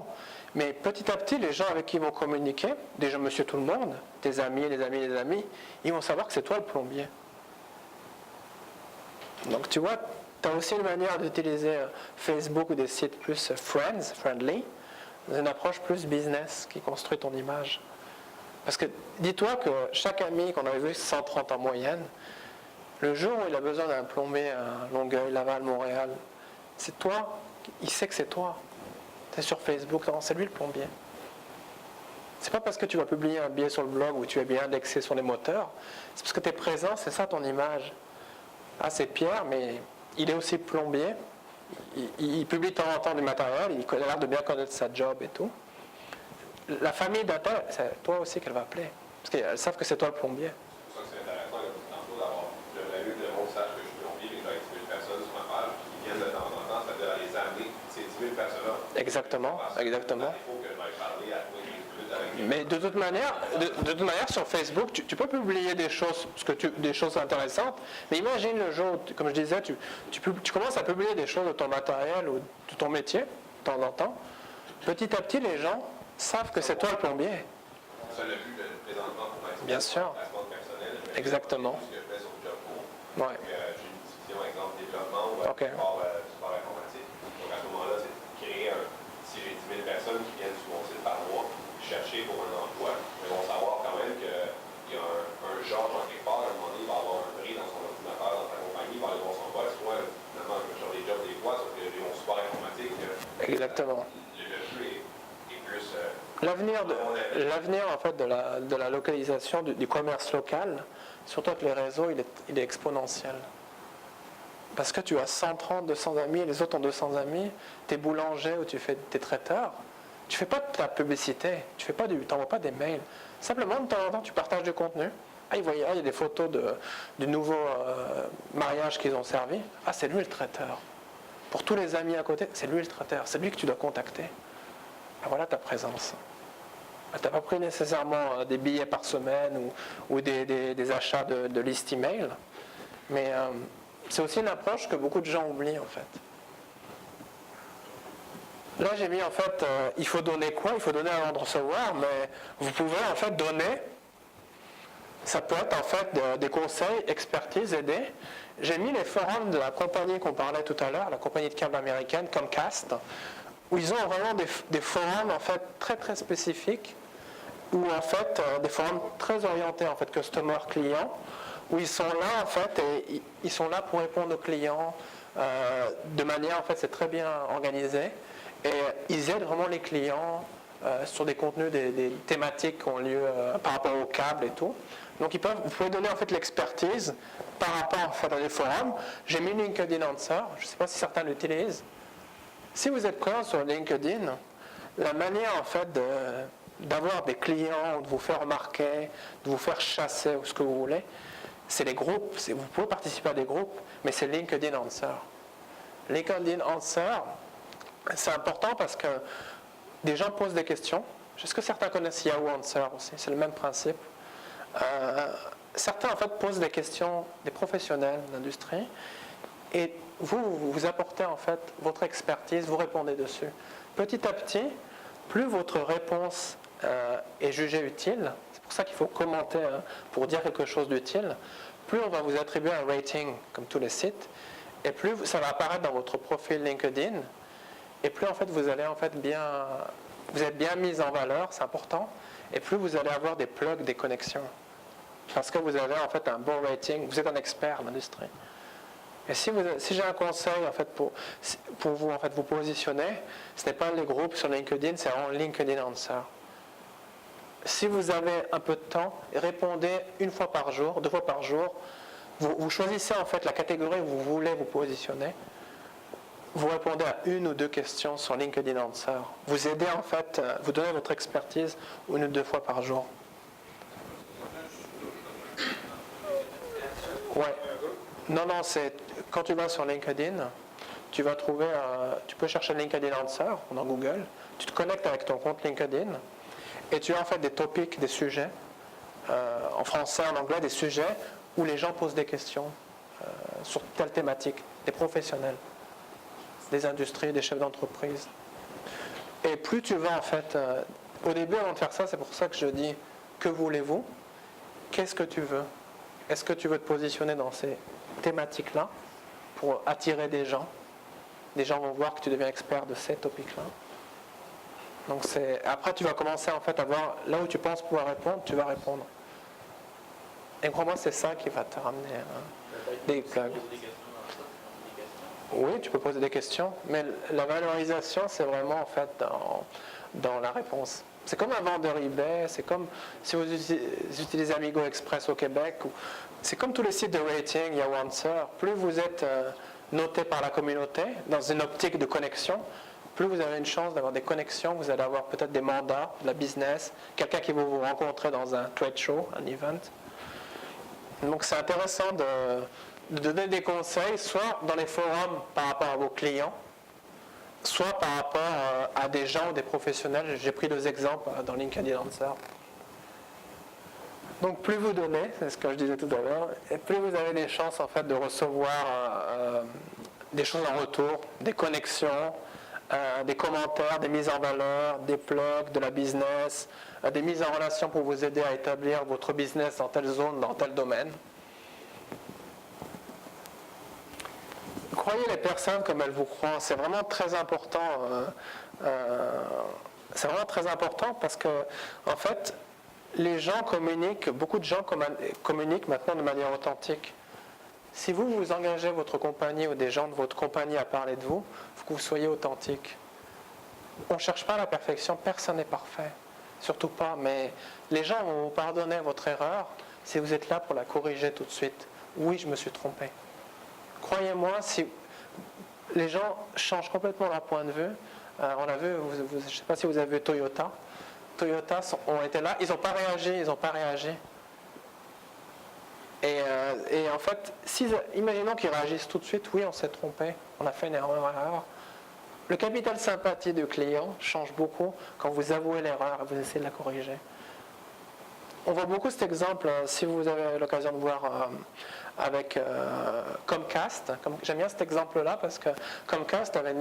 S1: Mais petit à petit, les gens avec qui ils vont communiquer, déjà monsieur tout le monde, tes amis, les amis, les amis, ils vont savoir que c'est toi le plombier. Donc tu vois, tu as aussi une manière d'utiliser Facebook ou des sites plus friendly, dans une approche plus business qui construit ton image. Parce que dis-toi que chaque ami qu'on avait vu 130 en moyenne, le jour où il a besoin d'un plombier à Longueuil, Laval, Montréal, c'est toi, il sait que c'est toi. Tu es sur Facebook, non, c'est lui le plombier. C'est pas parce que tu vas publier un billet sur le blog où tu es bien indexé sur les moteurs, c'est parce que tu es présent, c'est ça ton image. Ah, c'est Pierre, mais il est aussi plombier. Il publie de temps en temps du matériel, il a l'air de bien connaître sa job et tout. La famille d'appel, c'est toi aussi qu'elle va appeler. Parce qu'elles savent que c'est toi le plombier.
S8: C'est pour ça que c'est intéressant, là, tantôt, d'avoir. J'aimerais mieux que le monde sache que je suis plombier, mais j'ai 10 000 personnes sur ma page qui viennent de temps en temps, ça veut les amener, ces 10 000 personnes-là.
S1: Exactement, exactement.
S8: Il faut que je vais parler à tous les minutes avec les...
S1: Mais de toute manière, sur Facebook, tu peux publier des choses, des choses intéressantes, mais imagine le jour, comme je disais, tu commences à publier des choses de ton matériel ou de ton métier, de temps en temps. Petit à petit, les gens savent que c'est toi le plombier.
S8: Ça, le but présentement pour m'expliquer
S1: Bien sûr.
S8: la compte personnelle,
S1: Exactement.
S8: ce que je fais sur Jobco.
S1: Ouais.
S8: J'ai une division, exemple, développement ou
S1: OK.
S8: sport informatique. Donc à ce moment-là, c'est de créer si j'ai 10 000 personnes qui viennent sur mon site par mois chercher pour un emploi, ils vont savoir quand même qu'il y a un Georges en quelque part, à un moment donné, il va avoir un prix dans son ordinateur, dans sa compagnie, il va aller voir son poste. Moi, finalement, je me cherche des jobs des fois, sauf que j'ai mon support informatique.
S1: Exactement.
S8: Le jeu est plus...
S1: L'avenir en fait de la localisation du commerce local, surtout avec les réseaux, il est exponentiel. Parce que tu as 130, 200 amis, les autres ont 200 amis, tu es boulanger ou tu fais tes traiteurs, tu ne fais pas de ta publicité, tu n'envoies pas des mails. Simplement, de temps en temps, tu partages du contenu. Ah, il y a des photos du nouveau mariage qu'ils ont servi. Ah, c'est lui le traiteur. Pour tous les amis à côté, c'est lui le traiteur, c'est lui que tu dois contacter. Voilà ta présence. Tu n'as pas pris nécessairement des billets par semaine ou des achats de liste email, mais c'est aussi une approche que beaucoup de gens oublient en fait. Là j'ai mis en fait, il faut donner quoi? Il faut donner avant de recevoir, mais vous pouvez en fait donner, ça peut être en fait des conseils, expertise, aider. J'ai mis les forums de la compagnie qu'on parlait tout à l'heure, la compagnie de câble américaine, Comcast, où ils ont vraiment des forums en fait très très spécifiques, ou en fait des forums très orientés en fait customer client, où ils sont là en fait et ils sont là pour répondre aux clients de manière en fait c'est très bien organisé et ils aident vraiment les clients sur des contenus, des thématiques qui ont lieu par rapport au câble et tout. Donc vous pouvez donner en fait l'expertise par rapport en fait à des forums. J'ai mis LinkedIn Answer, je ne sais pas si certains l'utilisent. Si vous êtes présent sur LinkedIn, la manière en fait d'avoir des clients, de vous faire remarquer, de vous faire chasser ou ce que vous voulez, c'est les groupes. Vous pouvez participer à des groupes, mais c'est LinkedIn Answer. LinkedIn Answer, c'est important parce que des gens posent des questions. Est-ce que certains connaissent Yahoo Answer aussi? C'est le même principe. Certains en fait posent des questions, des professionnels d'industrie, et vous apportez en fait votre expertise, vous répondez dessus. Petit à petit, plus votre réponse est jugée utile, c'est pour ça qu'il faut commenter pour dire quelque chose d'utile, plus on va vous attribuer un rating comme tous les sites, et plus ça va apparaître dans votre profil LinkedIn, et plus en fait vous allez en fait vous êtes bien mis en valeur, c'est important, et plus vous allez avoir des plugs, des connexions, parce que vous avez en fait un bon rating, vous êtes un expert en industrie. Et si j'ai un conseil en fait pour vous en fait vous positionner, ce n'est pas les groupes sur LinkedIn, c'est vraiment LinkedIn Answer. Si vous avez un peu de temps, répondez une fois par jour, 2 fois par jour. Vous choisissez en fait la catégorie où vous voulez vous positionner. Vous répondez à 1 ou 2 questions sur LinkedIn Answer. Vous aidez en fait, vous donnez votre expertise 1 ou 2 fois par jour. Ouais. Non, c'est quand tu vas sur LinkedIn, tu vas trouver, tu peux chercher LinkedIn Answer dans Google, tu te connectes avec ton compte LinkedIn et tu as en fait des topics, des sujets, en français, en anglais, des sujets où les gens posent des questions sur telle thématique, des professionnels, des industries, des chefs d'entreprise. Et plus tu vas en fait, au début avant de faire ça, c'est pour ça que je dis, que voulez-vous? Qu'est-ce que tu veux? Est-ce que tu veux te positionner dans ces thématiques-là pour attirer des gens? Les gens vont voir que tu deviens expert de ces topics-là. Donc après tu vas commencer en fait à voir là où tu penses pouvoir répondre, tu vas répondre. Et crois-moi, c'est ça qui va te ramener des plugs. Oui, tu peux poser des questions, mais la valorisation, c'est vraiment en fait dans la réponse. C'est comme un vendeur eBay, c'est comme si vous utilisez Amigo Express au Québec, c'est comme tous les sites de rating, Yahoo Answer. Plus vous êtes noté par la communauté dans une optique de connexion, plus vous avez une chance d'avoir des connexions, vous allez avoir peut-être des mandats, de la business, quelqu'un qui va vous rencontrer dans un trade show, un event. Donc c'est intéressant de donner des conseils, soit dans les forums par rapport à vos clients, soit par rapport à des gens ou des professionnels. J'ai pris 2 exemples dans LinkedIn Answer. Donc plus vous donnez, c'est ce que je disais tout à l'heure, et plus vous avez des chances en fait de recevoir des choses en retour, des connexions, des commentaires, des mises en valeur, des plugs, de la business, des mises en relation pour vous aider à établir votre business dans telle zone, dans tel domaine. Croyez les personnes comme elles vous croient, c'est vraiment très important. C'est vraiment très important parce que, en fait, les gens communiquent, beaucoup de gens communiquent maintenant de manière authentique. Si vous engagez votre compagnie ou des gens de votre compagnie à parler de vous, il faut que vous soyez authentique. On ne cherche pas la perfection, personne n'est parfait, surtout pas, mais les gens vont vous pardonner votre erreur si vous êtes là pour la corriger tout de suite. Oui, je me suis trompé. Croyez-moi, si les gens changent complètement leur point de vue, on a vu, je ne sais pas si vous avez vu Toyota. Toyota ont été là, ils n'ont pas réagi, Et en fait, imaginons qu'ils réagissent tout de suite, oui, on s'est trompé, on a fait une erreur. Le capital sympathie du client change beaucoup quand vous avouez l'erreur et vous essayez de la corriger. On voit beaucoup cet exemple, si vous avez l'occasion de voir avec Comcast. J'aime bien cet exemple-là parce que Comcast avait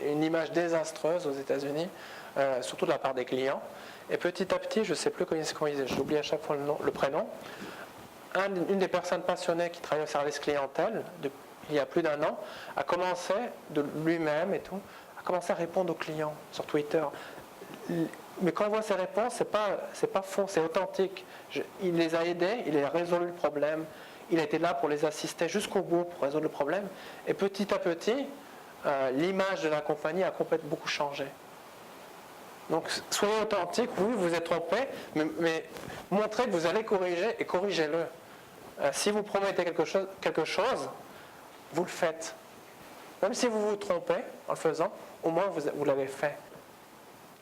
S1: une image désastreuse aux États-Unis, surtout de la part des clients. Et petit à petit, je ne sais plus comment j'oublie à chaque fois le prénom, une des personnes passionnées qui travaille au service clientèle, il y a plus d'1 an, a commencé de lui-même et tout, a commencé à répondre aux clients sur Twitter. Mais quand on voit ces réponses, c'est pas faux, c'est authentique. Il les a aidés, il a résolu le problème, il a été là pour les assister jusqu'au bout pour résoudre le problème. Et petit à petit, l'image de la compagnie a complètement beaucoup changé. Donc soyez authentique, oui, vous êtes trompé, mais montrez que vous allez corriger et corrigez-le. Si vous promettez quelque chose, vous le faites. Même si vous vous trompez en le faisant, au moins vous l'avez fait.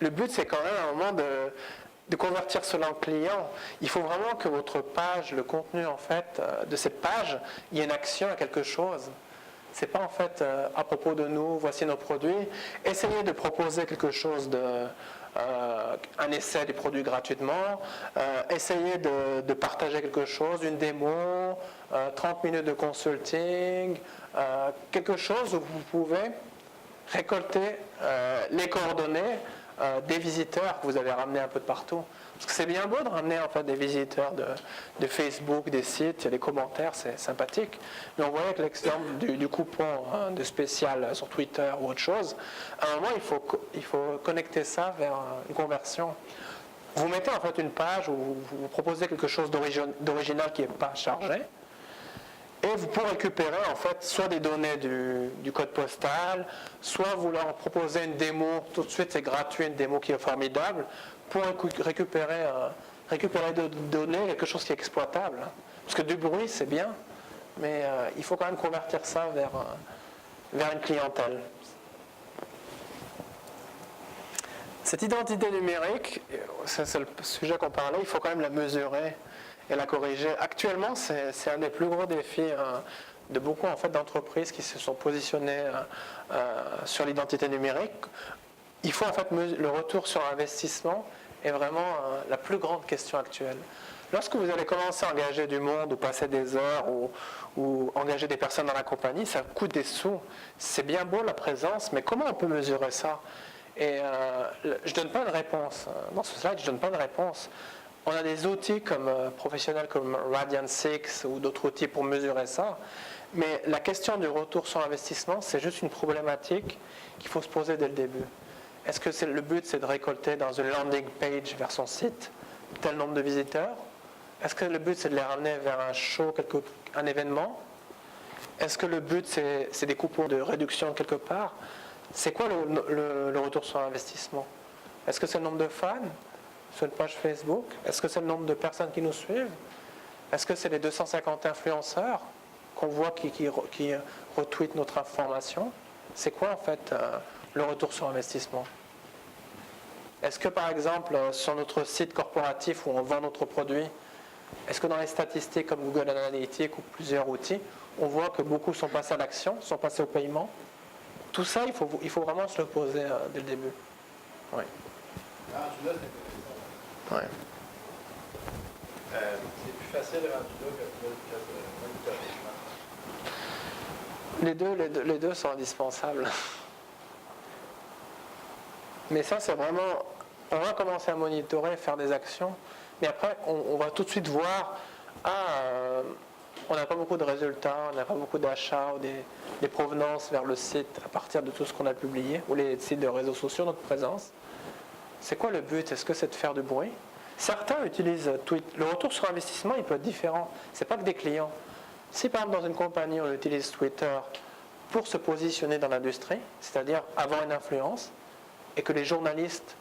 S1: Le but, c'est quand même à un moment de convertir cela en client. Il faut vraiment que votre page, le contenu en fait de cette page, il y ait une action à quelque chose. C'est pas en fait à propos de nous, voici nos produits. Essayez de proposer quelque chose un essai du produit gratuitement. Essayez de partager quelque chose, une démo, 30 minutes de consulting, quelque chose où vous pouvez récolter les coordonnées des visiteurs que vous avez ramenés un peu de partout. Parce que c'est bien beau de ramener en fait des visiteurs de Facebook, des sites, il y a des commentaires, c'est sympathique. Mais on voit avec l'exemple du coupon de spécial sur Twitter ou autre chose, à un moment il faut connecter ça vers une conversion. Vous mettez en fait une page où vous proposez quelque chose d'original qui n'est pas chargé. Et vous pouvez récupérer en fait soit des données du code postal, soit vous leur proposez une démo, tout de suite c'est gratuit, une démo qui est formidable, pour récupérer de données, quelque chose qui est exploitable. Parce que du bruit c'est bien, mais il faut quand même convertir ça vers une clientèle. Cette identité numérique, c'est le sujet qu'on parlait, il faut quand même la mesurer et la corriger. Actuellement, c'est un des plus gros défis de beaucoup en fait, d'entreprises qui se sont positionnées sur l'identité numérique. Il faut en fait le retour sur investissement est vraiment la plus grande question actuelle. Lorsque vous allez commencer à engager du monde ou passer des heures ou engager des personnes dans la compagnie, ça coûte des sous. C'est bien beau la présence, mais comment on peut mesurer ça? Et je ne donne pas de réponse. Dans ce slide, je ne donne pas de réponse. On a des outils professionnels comme Radian6 ou d'autres outils pour mesurer ça. Mais la question du retour sur investissement, c'est juste une problématique qu'il faut se poser dès le début. Est-ce que le but, c'est de récolter dans une landing page vers son site tel nombre de visiteurs? Est-ce que le but, c'est de les ramener vers un show, un événement? Est-ce que le but, c'est des coupons de réduction quelque part? C'est quoi le retour sur investissement? Est-ce que c'est le nombre de fans sur une page Facebook? Est-ce que c'est le nombre de personnes qui nous suivent? Est-ce que c'est les 250 influenceurs qu'on voit qui retweetent notre information? C'est quoi en fait le retour sur investissement? Est-ce que par exemple sur notre site corporatif où on vend notre produit, est-ce que dans les statistiques comme Google Analytics ou plusieurs outils, on voit que beaucoup sont passés à l'action, sont passés au paiement? Tout ça, il faut vraiment se le poser dès le début. Oui. Ouais.
S4: C'est plus facile rendu là que
S1: les deux sont indispensables. Mais ça, c'est vraiment... On va commencer à monitorer, faire des actions, mais après, on va tout de suite voir on n'a pas beaucoup de résultats, on n'a pas beaucoup d'achats ou des provenances vers le site à partir de tout ce qu'on a publié, ou les sites de réseaux sociaux, notre présence. C'est quoi le but? Est-ce que c'est de faire du bruit? Certains utilisent Twitter. Le retour sur investissement, il peut être différent. Ce n'est pas que des clients. Si par exemple dans une compagnie, on utilise Twitter pour se positionner dans l'industrie, c'est-à-dire avoir une influence, et que les journalistes,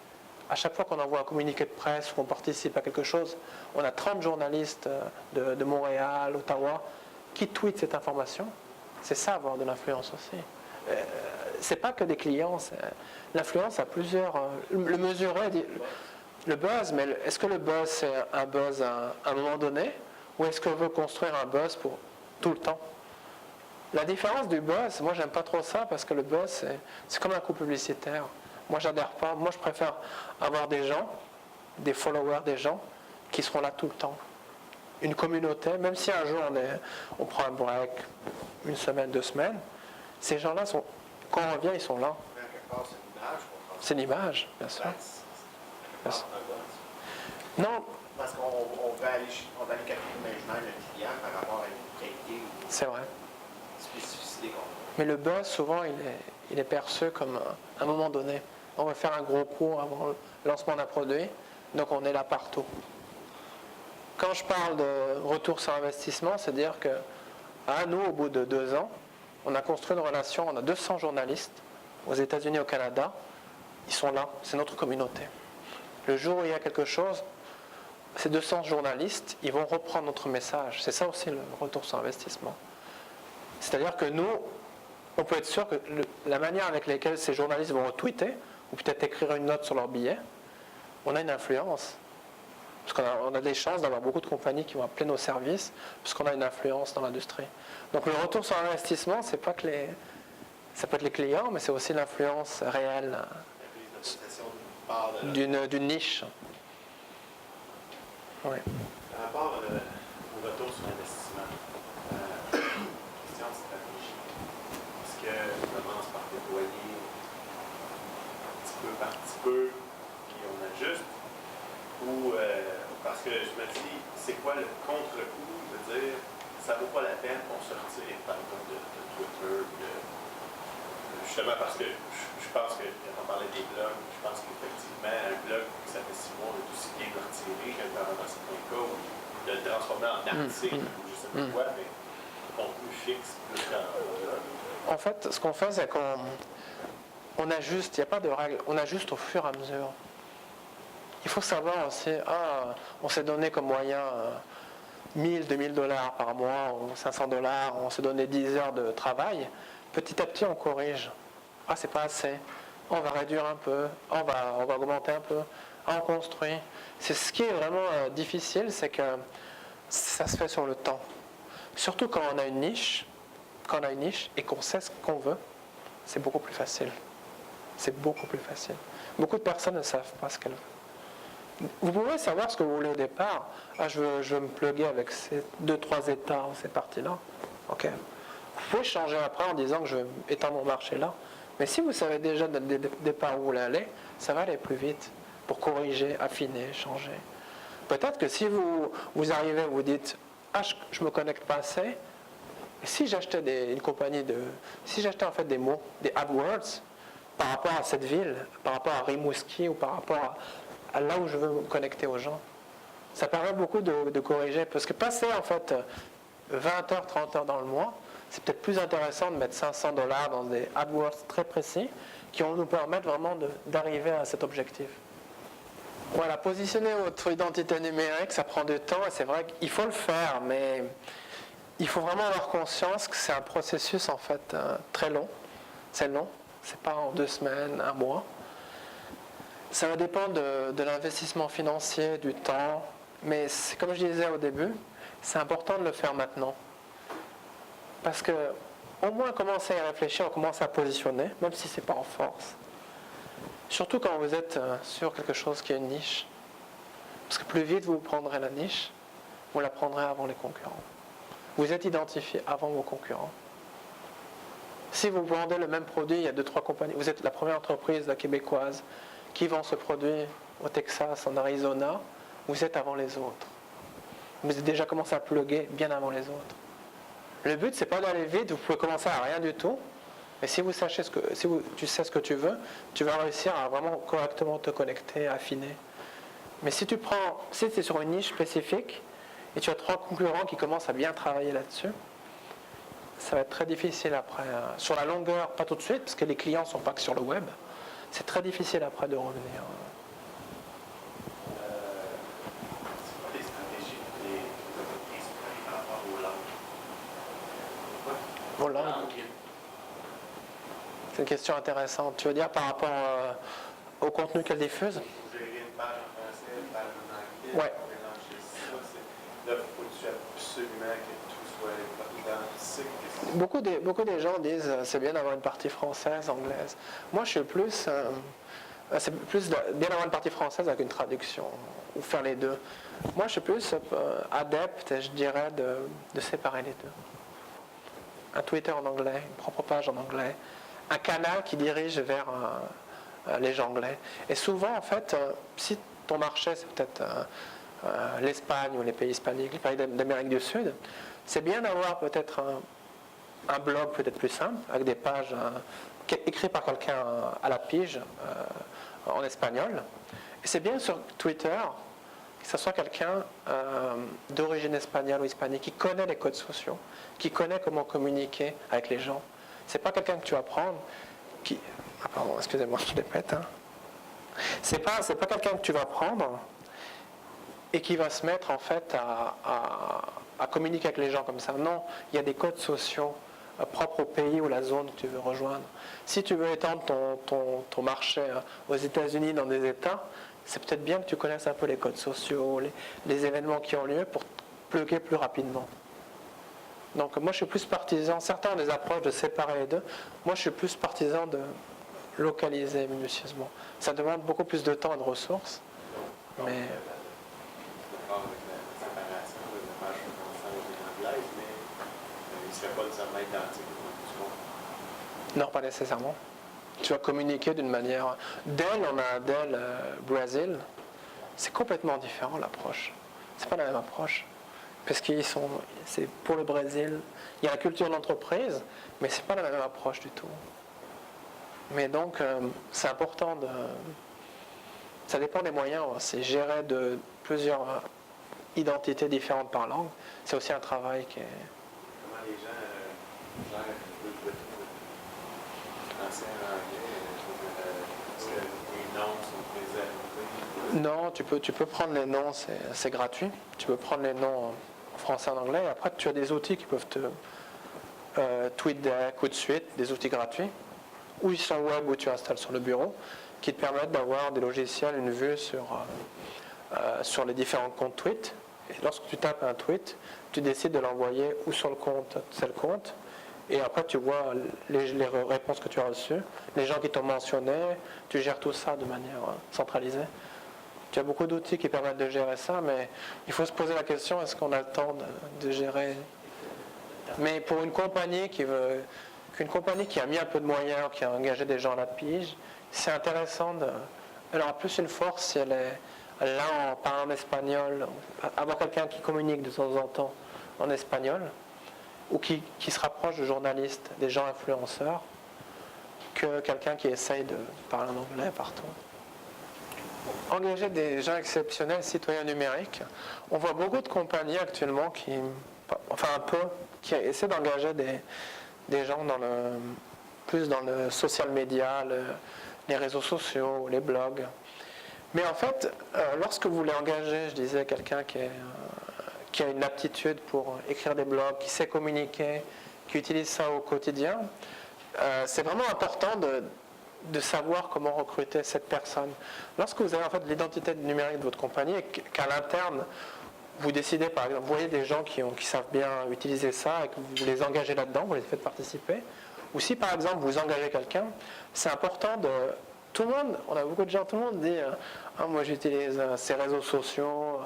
S1: à chaque fois qu'on envoie un communiqué de presse ou qu'on participe à quelque chose, on a 30 journalistes de Montréal, Ottawa, qui tweetent cette information, c'est ça avoir de l'influence aussi. C'est pas que des clients, l'influence a plusieurs... le mesurer, le buzz, mais est-ce que le buzz c'est un buzz à un moment donné, ou est-ce qu'on veut construire un buzz pour tout le temps? La différence du buzz, moi j'aime pas trop ça parce que le buzz c'est comme un coup publicitaire. Moi j'adhère pas, moi je préfère avoir des gens, des followers, des gens qui seront là tout le temps. Une communauté, même si un jour on prend un break, une semaine, 2 semaines, ces gens-là sont, quand on revient, ils sont là.
S3: Mais quelque part, c'est l'image qu'on prend.
S1: C'est l'image, bien sûr.
S3: Bien sûr.
S1: Non,
S3: Parce qu'on va aller calculer maintenant le client par rapport à une qualité ou
S1: c'est vrai.
S3: une spécificité qu'on a.
S1: Mais le buzz, souvent, il est perçu comme un moment donné. On va faire un gros coup avant le lancement d'un produit, donc on est là partout. Quand je parle de retour sur investissement, c'est-à-dire que nous, au bout de 2 ans, on a construit une relation, on a 200 journalistes aux États-Unis, au Canada, ils sont là, c'est notre communauté. Le jour où il y a quelque chose, ces 200 journalistes, ils vont reprendre notre message. C'est ça aussi le retour sur investissement. C'est-à-dire que nous, on peut être sûr que la manière avec laquelle ces journalistes vont retweeter, ou peut-être écrire une note sur leur billet, on a une influence. Parce qu'on a des chances d'avoir beaucoup de compagnies qui vont appeler nos services, parce qu'on a une influence dans l'industrie. Donc le retour sur investissement, c'est pas que ça peut être les clients, mais c'est aussi l'influence réelle d'une niche. Ouais.
S9: Par rapport au retour sur investissement, question de stratégie, est-ce qu'on commence par déployer petit peu par petit peu, puis on ajuste, ou parce que je me dis, c'est quoi le contre-coup de dire, ça vaut pas la peine qu'on se retire, par exemple, de Twitter, justement parce que je pense que, quand on parlait des blogs, je pense qu'effectivement, un blog, ça fait 6 mois, est aussi bien de le retirer que dans certains cas, ou de le transformer en article, ou je sais pas quoi, mais contenu fixe, plus qu'un blog.
S1: En fait, ce qu'on fait, c'est qu'on ajuste, il n'y a pas de règle, on ajuste au fur et à mesure. Il faut savoir aussi, on s'est donné comme moyen 1000, 2000 $ par mois, ou 500 $, on s'est donné 10 heures de travail. Petit à petit, on corrige. C'est pas assez. On va réduire un peu, on va augmenter un peu, on construit. C'est ce qui est vraiment difficile, c'est que ça se fait sur le temps. Surtout quand on a une niche, et qu'on sait ce qu'on veut, c'est beaucoup plus facile. C'est beaucoup plus facile. Beaucoup de personnes ne savent pas ce qu'elles veulent. Vous pouvez savoir ce que vous voulez au départ. Je veux me plugger avec ces 2-3 États, ces parties-là. Ok. Vous pouvez changer après en disant que je vais étendre mon marché là. Mais si vous savez déjà dès le départ où vous voulez aller, ça va aller plus vite pour corriger, affiner, changer. Peut-être que si vous arrivez, vous dites je me connecte pas assez. Et si j'achetais une compagnie si j'achetais en fait des mots, des AdWords par rapport à cette ville, par rapport à Rimouski ou par rapport à là où je veux me connecter aux gens, ça permet beaucoup de corriger. Parce que passer en fait 20 heures, 30 heures dans le mois, c'est peut-être plus intéressant de mettre 500 $ dans des AdWords très précis qui vont nous permettre vraiment d'arriver à cet objectif. Voilà, positionner votre identité numérique, ça prend du temps et c'est vrai qu'il faut le faire, mais il faut vraiment avoir conscience que c'est un processus en fait très long. C'est long, c'est pas en 2 semaines, 1 mois. Ça va dépendre de l'investissement financier, du temps, mais comme je disais au début, c'est important de le faire maintenant. Parce que au moins commencer à y réfléchir, on commence à positionner, même si ce n'est pas en force. Surtout quand vous êtes sur quelque chose qui est une niche. Parce que plus vite vous prendrez la niche, vous la prendrez avant les concurrents. Vous êtes identifié avant vos concurrents. Si vous vendez le même produit, il y a 2-3 compagnies, vous êtes la première entreprise québécoise qui vend ce produit au Texas, en Arizona, vous êtes avant les autres. Vous avez déjà commencé à plugger bien avant les autres. Le but, c'est pas d'aller vite, vous pouvez commencer à rien du tout, mais si tu sais ce que tu veux, tu vas réussir à vraiment correctement te connecter, affiner. Mais si tu es sur une niche spécifique, et tu as 3 concurrents qui commencent à bien travailler là-dessus, ça va être très difficile après. Sur la longueur, pas tout de suite, parce que les clients ne sont pas que sur le web, c'est très difficile après de revenir.
S9: C'est quoi les stratégies des entreprises par rapport aux langues?
S1: Vos langues. C'est une question intéressante. Tu veux dire par rapport au contenu qu'elles diffusent?
S9: Vous gérer une page en français, une page en anglais,
S1: Ouais.
S9: mélanger ça. Là, il faut que tu absolument que tout soit identique.
S1: Beaucoup des gens disent c'est bien d'avoir une partie française, anglaise. Moi, je suis plus... c'est plus bien d'avoir une partie française avec une traduction, ou faire les deux. Moi, je suis plus adepte, je dirais, de séparer les deux. Un Twitter en anglais, une propre page en anglais, un canal qui dirige vers les gens anglais. Et souvent, en fait, si ton marché, c'est peut-être l'Espagne ou les pays hispaniques, les pays d'Amérique du Sud, c'est bien d'avoir peut-être un blog peut-être plus simple, avec des pages écrites par quelqu'un à la pige en espagnol. Et c'est bien sur Twitter que ce soit quelqu'un d'origine espagnole ou hispanique qui connaît les codes sociaux, qui connaît comment communiquer avec les gens. C'est pas quelqu'un que tu vas prendre qui... Ah pardon, excusez-moi, je les pète. Hein. C'est pas quelqu'un que tu vas prendre et qui va se mettre en fait à communiquer avec les gens comme ça. Non, il y a des codes sociaux propres au pays ou la zone que tu veux rejoindre. Si tu veux étendre ton marché aux États-Unis dans des États, c'est peut-être bien que tu connaisses un peu les codes sociaux, les événements qui ont lieu pour plugger plus rapidement. Donc moi je suis plus partisan, certains ont des approches de séparer les deux, moi je suis plus partisan de localiser minutieusement. Ça demande beaucoup plus de temps et de ressources, mais...
S9: D'accord avec la séparation de la page française et anglaise, mais il ne serait pas nécessairement identique au tout le monde.
S1: Non, pas nécessairement. Tu vas communiquer d'une manière... Dell, on a un Dell Brésil, c'est complètement différent l'approche. C'est pas la même approche. Parce qu'ils sont... C'est pour le Brésil. Il y a la culture d'entreprise, mais c'est pas la même approche du tout. Mais donc, c'est important de... Ça dépend des moyens. C'est gérer de plusieurs identités différentes par langue. C'est aussi un travail qui est...
S9: Comment les gens gèrent le français et l'anglais? Est-ce que les noms sont préservés?
S1: Non, tu peux prendre les noms, c'est gratuit. Tu peux prendre les noms en français et en anglais. Et après, tu as des outils qui peuvent te... TweetDeck ou de suite, des outils gratuits, ou sur le web où tu installes sur le bureau, qui te permettent d'avoir des logiciels, une vue sur les différents comptes tweet. Et lorsque tu tapes un tweet, tu décides de l'envoyer ou sur le compte, tel compte, et après tu vois les réponses que tu as reçues, les gens qui t'ont mentionné, tu gères tout ça de manière centralisée. Tu as beaucoup d'outils qui permettent de gérer ça, mais il faut se poser la question, est-ce qu'on a le temps de gérer? Mais pour une compagnie qui a mis un peu de moyens, qui a engagé des gens à la pige, c'est intéressant elle aura plus une force si elle est là en parlant en espagnol, avoir quelqu'un qui communique de temps en temps en espagnol, ou qui se rapproche de journalistes, des gens influenceurs, que quelqu'un qui essaye de parler en anglais partout. Engager des gens exceptionnels, citoyens numériques, on voit beaucoup de compagnies actuellement qui essaient d'engager des gens plus dans le social media, les réseaux sociaux, les blogs. Mais en fait, lorsque vous voulez engager, je disais, quelqu'un qui a une aptitude pour écrire des blogs, qui sait communiquer, qui utilise ça au quotidien, c'est vraiment important de savoir comment recruter cette personne. Lorsque vous avez en fait l'identité numérique de votre compagnie et qu'à l'interne, vous décidez, par exemple, vous voyez des gens qui savent bien utiliser ça et que vous les engagez là-dedans, vous les faites participer, ou si par exemple vous engagez quelqu'un, c'est important de... Tout le monde, on a beaucoup de gens, tout le monde dit moi j'utilise ces réseaux sociaux,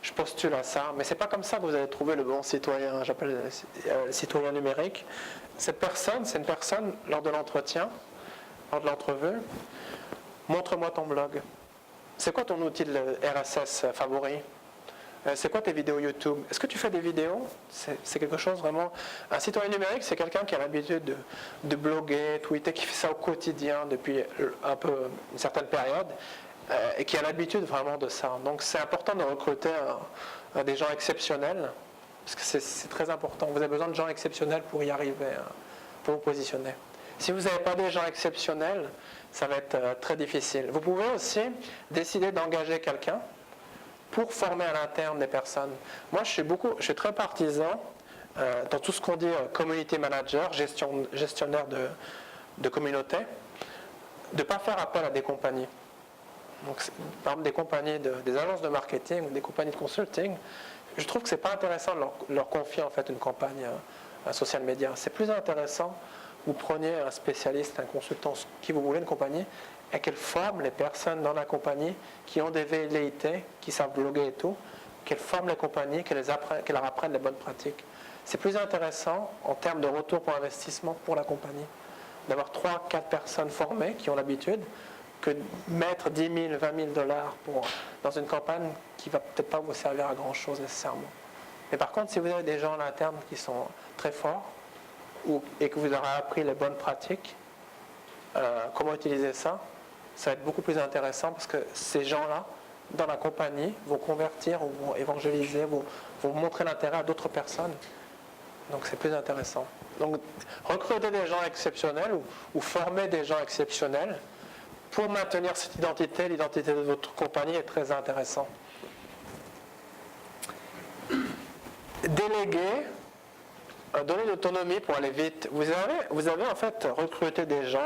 S1: je postule à ça, mais c'est pas comme ça que vous allez trouver le bon citoyen, j'appelle le citoyen numérique. Cette personne, c'est une personne, lors de l'entretien, lors de l'entrevue, montre-moi ton blog. C'est quoi ton outil de RSS favori? C'est quoi tes vidéos YouTube? Est-ce que tu fais des vidéos? C'est quelque chose vraiment... Un citoyen numérique, c'est quelqu'un qui a l'habitude de bloguer, tweeter, qui fait ça au quotidien depuis une certaine période, et qui a l'habitude vraiment de ça. Donc c'est important de recruter des gens exceptionnels, parce que c'est très important. Vous avez besoin de gens exceptionnels pour y arriver, pour vous positionner. Si vous n'avez pas des gens exceptionnels, ça va être très difficile. Vous pouvez aussi décider d'engager quelqu'un pour former à l'interne des personnes. Moi, je suis très partisan dans tout ce qu'on dit community manager, gestionnaire de communauté, de ne pas faire appel à des compagnies. Donc, par exemple, des compagnies, des agences de marketing ou des compagnies de consulting, je trouve que c'est pas intéressant de leur confier en fait une campagne social media. C'est plus intéressant, vous prenez un spécialiste, un consultant, qui vous voulez, une compagnie, et qu'elle forme les personnes dans la compagnie qui ont des velléités, qui savent bloguer et tout, qu'elle forme les compagnies, qu'elle leur apprenne les bonnes pratiques. C'est plus intéressant en termes de retour pour investissement pour la compagnie d'avoir 3-4 personnes formées qui ont l'habitude que mettre 10 000, 20 000 dollars dans une campagne qui ne va peut-être pas vous servir à grand-chose nécessairement. Mais par contre, si vous avez des gens à l'interne qui sont très forts et que vous aurez appris les bonnes pratiques, comment utiliser ça, ça va être beaucoup plus intéressant parce que ces gens-là, dans la compagnie, vont convertir ou vont évangéliser, vont montrer l'intérêt à d'autres personnes. Donc c'est plus intéressant. Donc recruter des gens exceptionnels ou former des gens exceptionnels pour maintenir cette identité, l'identité de votre compagnie est très intéressant. Déléguer, donner l'autonomie pour aller vite. Vous avez en fait recruté des gens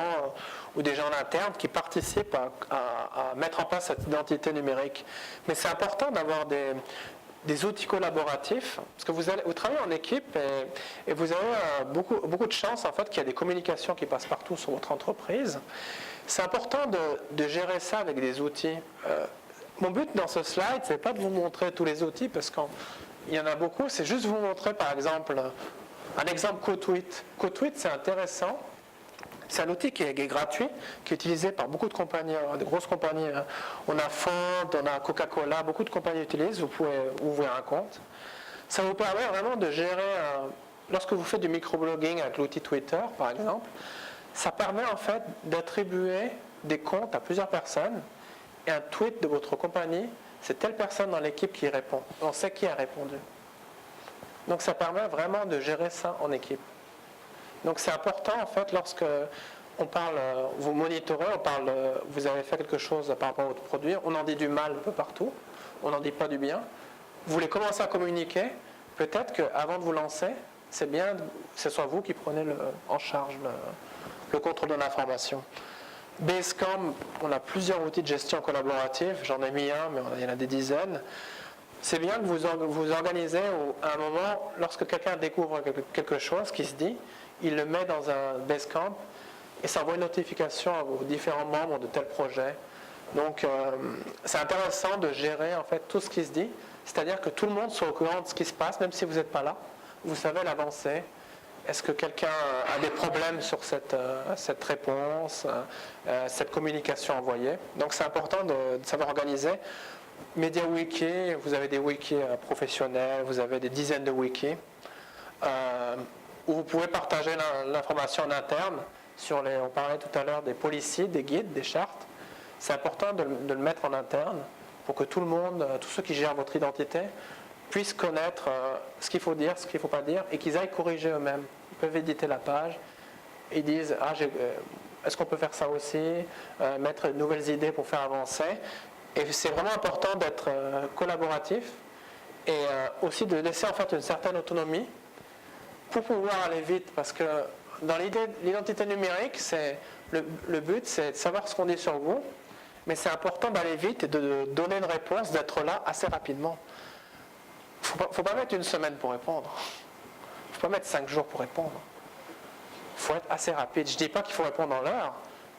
S1: ou des gens en interne qui participent à mettre en place cette identité numérique. Mais c'est important d'avoir des outils collaboratifs, parce que vous travaillez en équipe et vous avez beaucoup de chance en fait qu'il y a des communications qui passent partout sur votre entreprise. C'est important de gérer ça avec des outils. Mon but dans ce slide, c'est pas de vous montrer tous les outils, parce qu'il y en a beaucoup, c'est juste vous montrer par exemple un exemple CodeTweet. CodeTweet, c'est intéressant. C'est un outil qui est gratuit, qui est utilisé par beaucoup de compagnies, de grosses compagnies. On a Ford, on a Coca-Cola, beaucoup de compagnies utilisent, vous pouvez ouvrir un compte. Ça vous permet vraiment de gérer, lorsque vous faites du microblogging avec l'outil Twitter par exemple, ça permet en fait d'attribuer des comptes à plusieurs personnes et un tweet de votre compagnie, c'est telle personne dans l'équipe qui répond. On sait qui a répondu. Donc ça permet vraiment de gérer ça en équipe. Donc c'est important en fait lorsque on parle, vous monitorez, vous avez fait quelque chose par rapport à votre produit, on en dit du mal un peu partout, on n'en dit pas du bien. Vous voulez commencer à communiquer, peut-être qu'avant de vous lancer, c'est bien que ce soit vous qui prenez en charge le contrôle de l'information. Basecamp, on a plusieurs outils de gestion collaborative, j'en ai mis un, mais il y en a des dizaines. C'est bien que vous organisez à un moment, lorsque quelqu'un découvre quelque chose qui se dit, il le met dans un Basecamp et ça envoie une notification à vos différents membres de tel projet. Donc c'est intéressant de gérer en fait tout ce qui se dit, c'est-à-dire que tout le monde soit au courant de ce qui se passe, même si vous n'êtes pas là. Vous savez l'avancée. Est-ce que quelqu'un a des problèmes sur cette réponse, cette communication envoyée? Donc c'est important de savoir organiser. MediaWiki, vous avez des wikis professionnels, vous avez des dizaines de wikis où vous pouvez partager l'information en interne on parlait tout à l'heure des policies, des guides, des chartes. C'est important de le mettre en interne pour que tout le monde, tous ceux qui gèrent votre identité, puissent connaître ce qu'il faut dire, ce qu'il ne faut pas dire, et qu'ils aillent corriger eux-mêmes. Ils peuvent éditer la page, ils disent est-ce qu'on peut faire ça aussi, mettre de nouvelles idées pour faire avancer. Et c'est vraiment important d'être collaboratif et aussi de laisser en fait une certaine autonomie pour pouvoir aller vite, parce que dans l'identité numérique, le but c'est de savoir ce qu'on dit sur vous, mais c'est important d'aller vite et de donner une réponse, d'être là assez rapidement. Il ne faut pas mettre une semaine pour répondre. Il ne faut pas mettre 5 jours pour répondre. Il faut être assez rapide. Je ne dis pas qu'il faut répondre dans l'heure,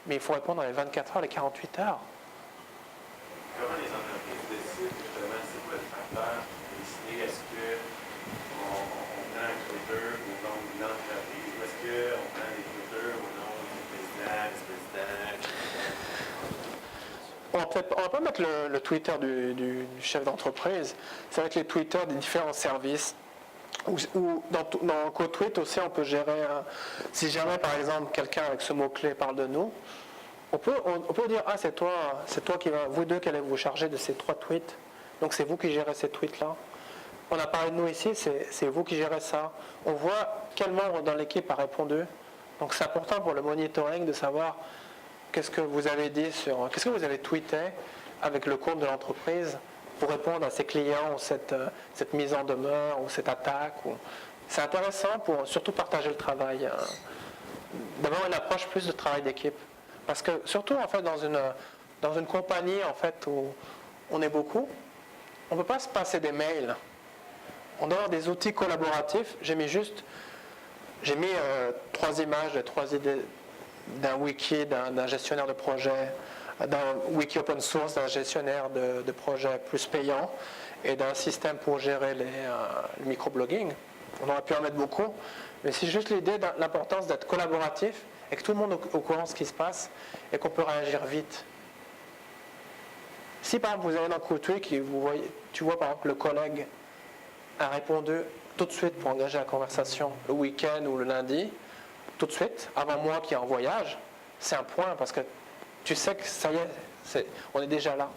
S1: mais il faut répondre dans les 24 heures, les 48 heures.
S9: Comment les entreprises décident justement c'est quoi le facteur pour décider est-ce qu'on prend un Twitter ou non une entreprise, ou est-ce qu'on prend des Twitter ou non des vice-présidents,
S1: On va pas mettre le Twitter du chef d'entreprise, ça va être les Twitter des différents services. Ou dans CodeTweet aussi, on peut gérer, si jamais par exemple quelqu'un avec ce mot-clé parle de nous, on peut dire c'est toi vous deux qui allez vous charger de ces 3 tweets. Donc c'est vous qui gérez ces tweets-là. On a parlé de nous ici, c'est vous qui gérez ça. On voit quel membre dans l'équipe a répondu. Donc c'est important pour le monitoring de savoir qu'est-ce que vous avez dit qu'est-ce que vous avez tweeté avec le compte de l'entreprise pour répondre à ses clients ou cette mise en demeure ou cette attaque. C'est intéressant pour surtout partager le travail. D'avoir une approche plus de travail d'équipe. Parce que surtout en fait dans une compagnie en fait où on est beaucoup, on ne peut pas se passer des mails. on doit avoir des outils collaboratifs. J'ai mis 3 images, 3 idées d'un wiki, d'un gestionnaire de projet, d'un wiki open source, d'un gestionnaire de projet plus payant et d'un système pour gérer le microblogging. On aurait pu en mettre beaucoup, mais c'est juste l'idée de l'importance d'être collaboratif et que tout le monde est au courant de ce qui se passe et qu'on peut réagir vite. Si par exemple vous allez dans CodeTweak et tu vois par exemple le collègue a répondu tout de suite pour engager la conversation le week-end ou le lundi, tout de suite, avant moi qui est en voyage, c'est un point parce que tu sais que ça y est, on est déjà là.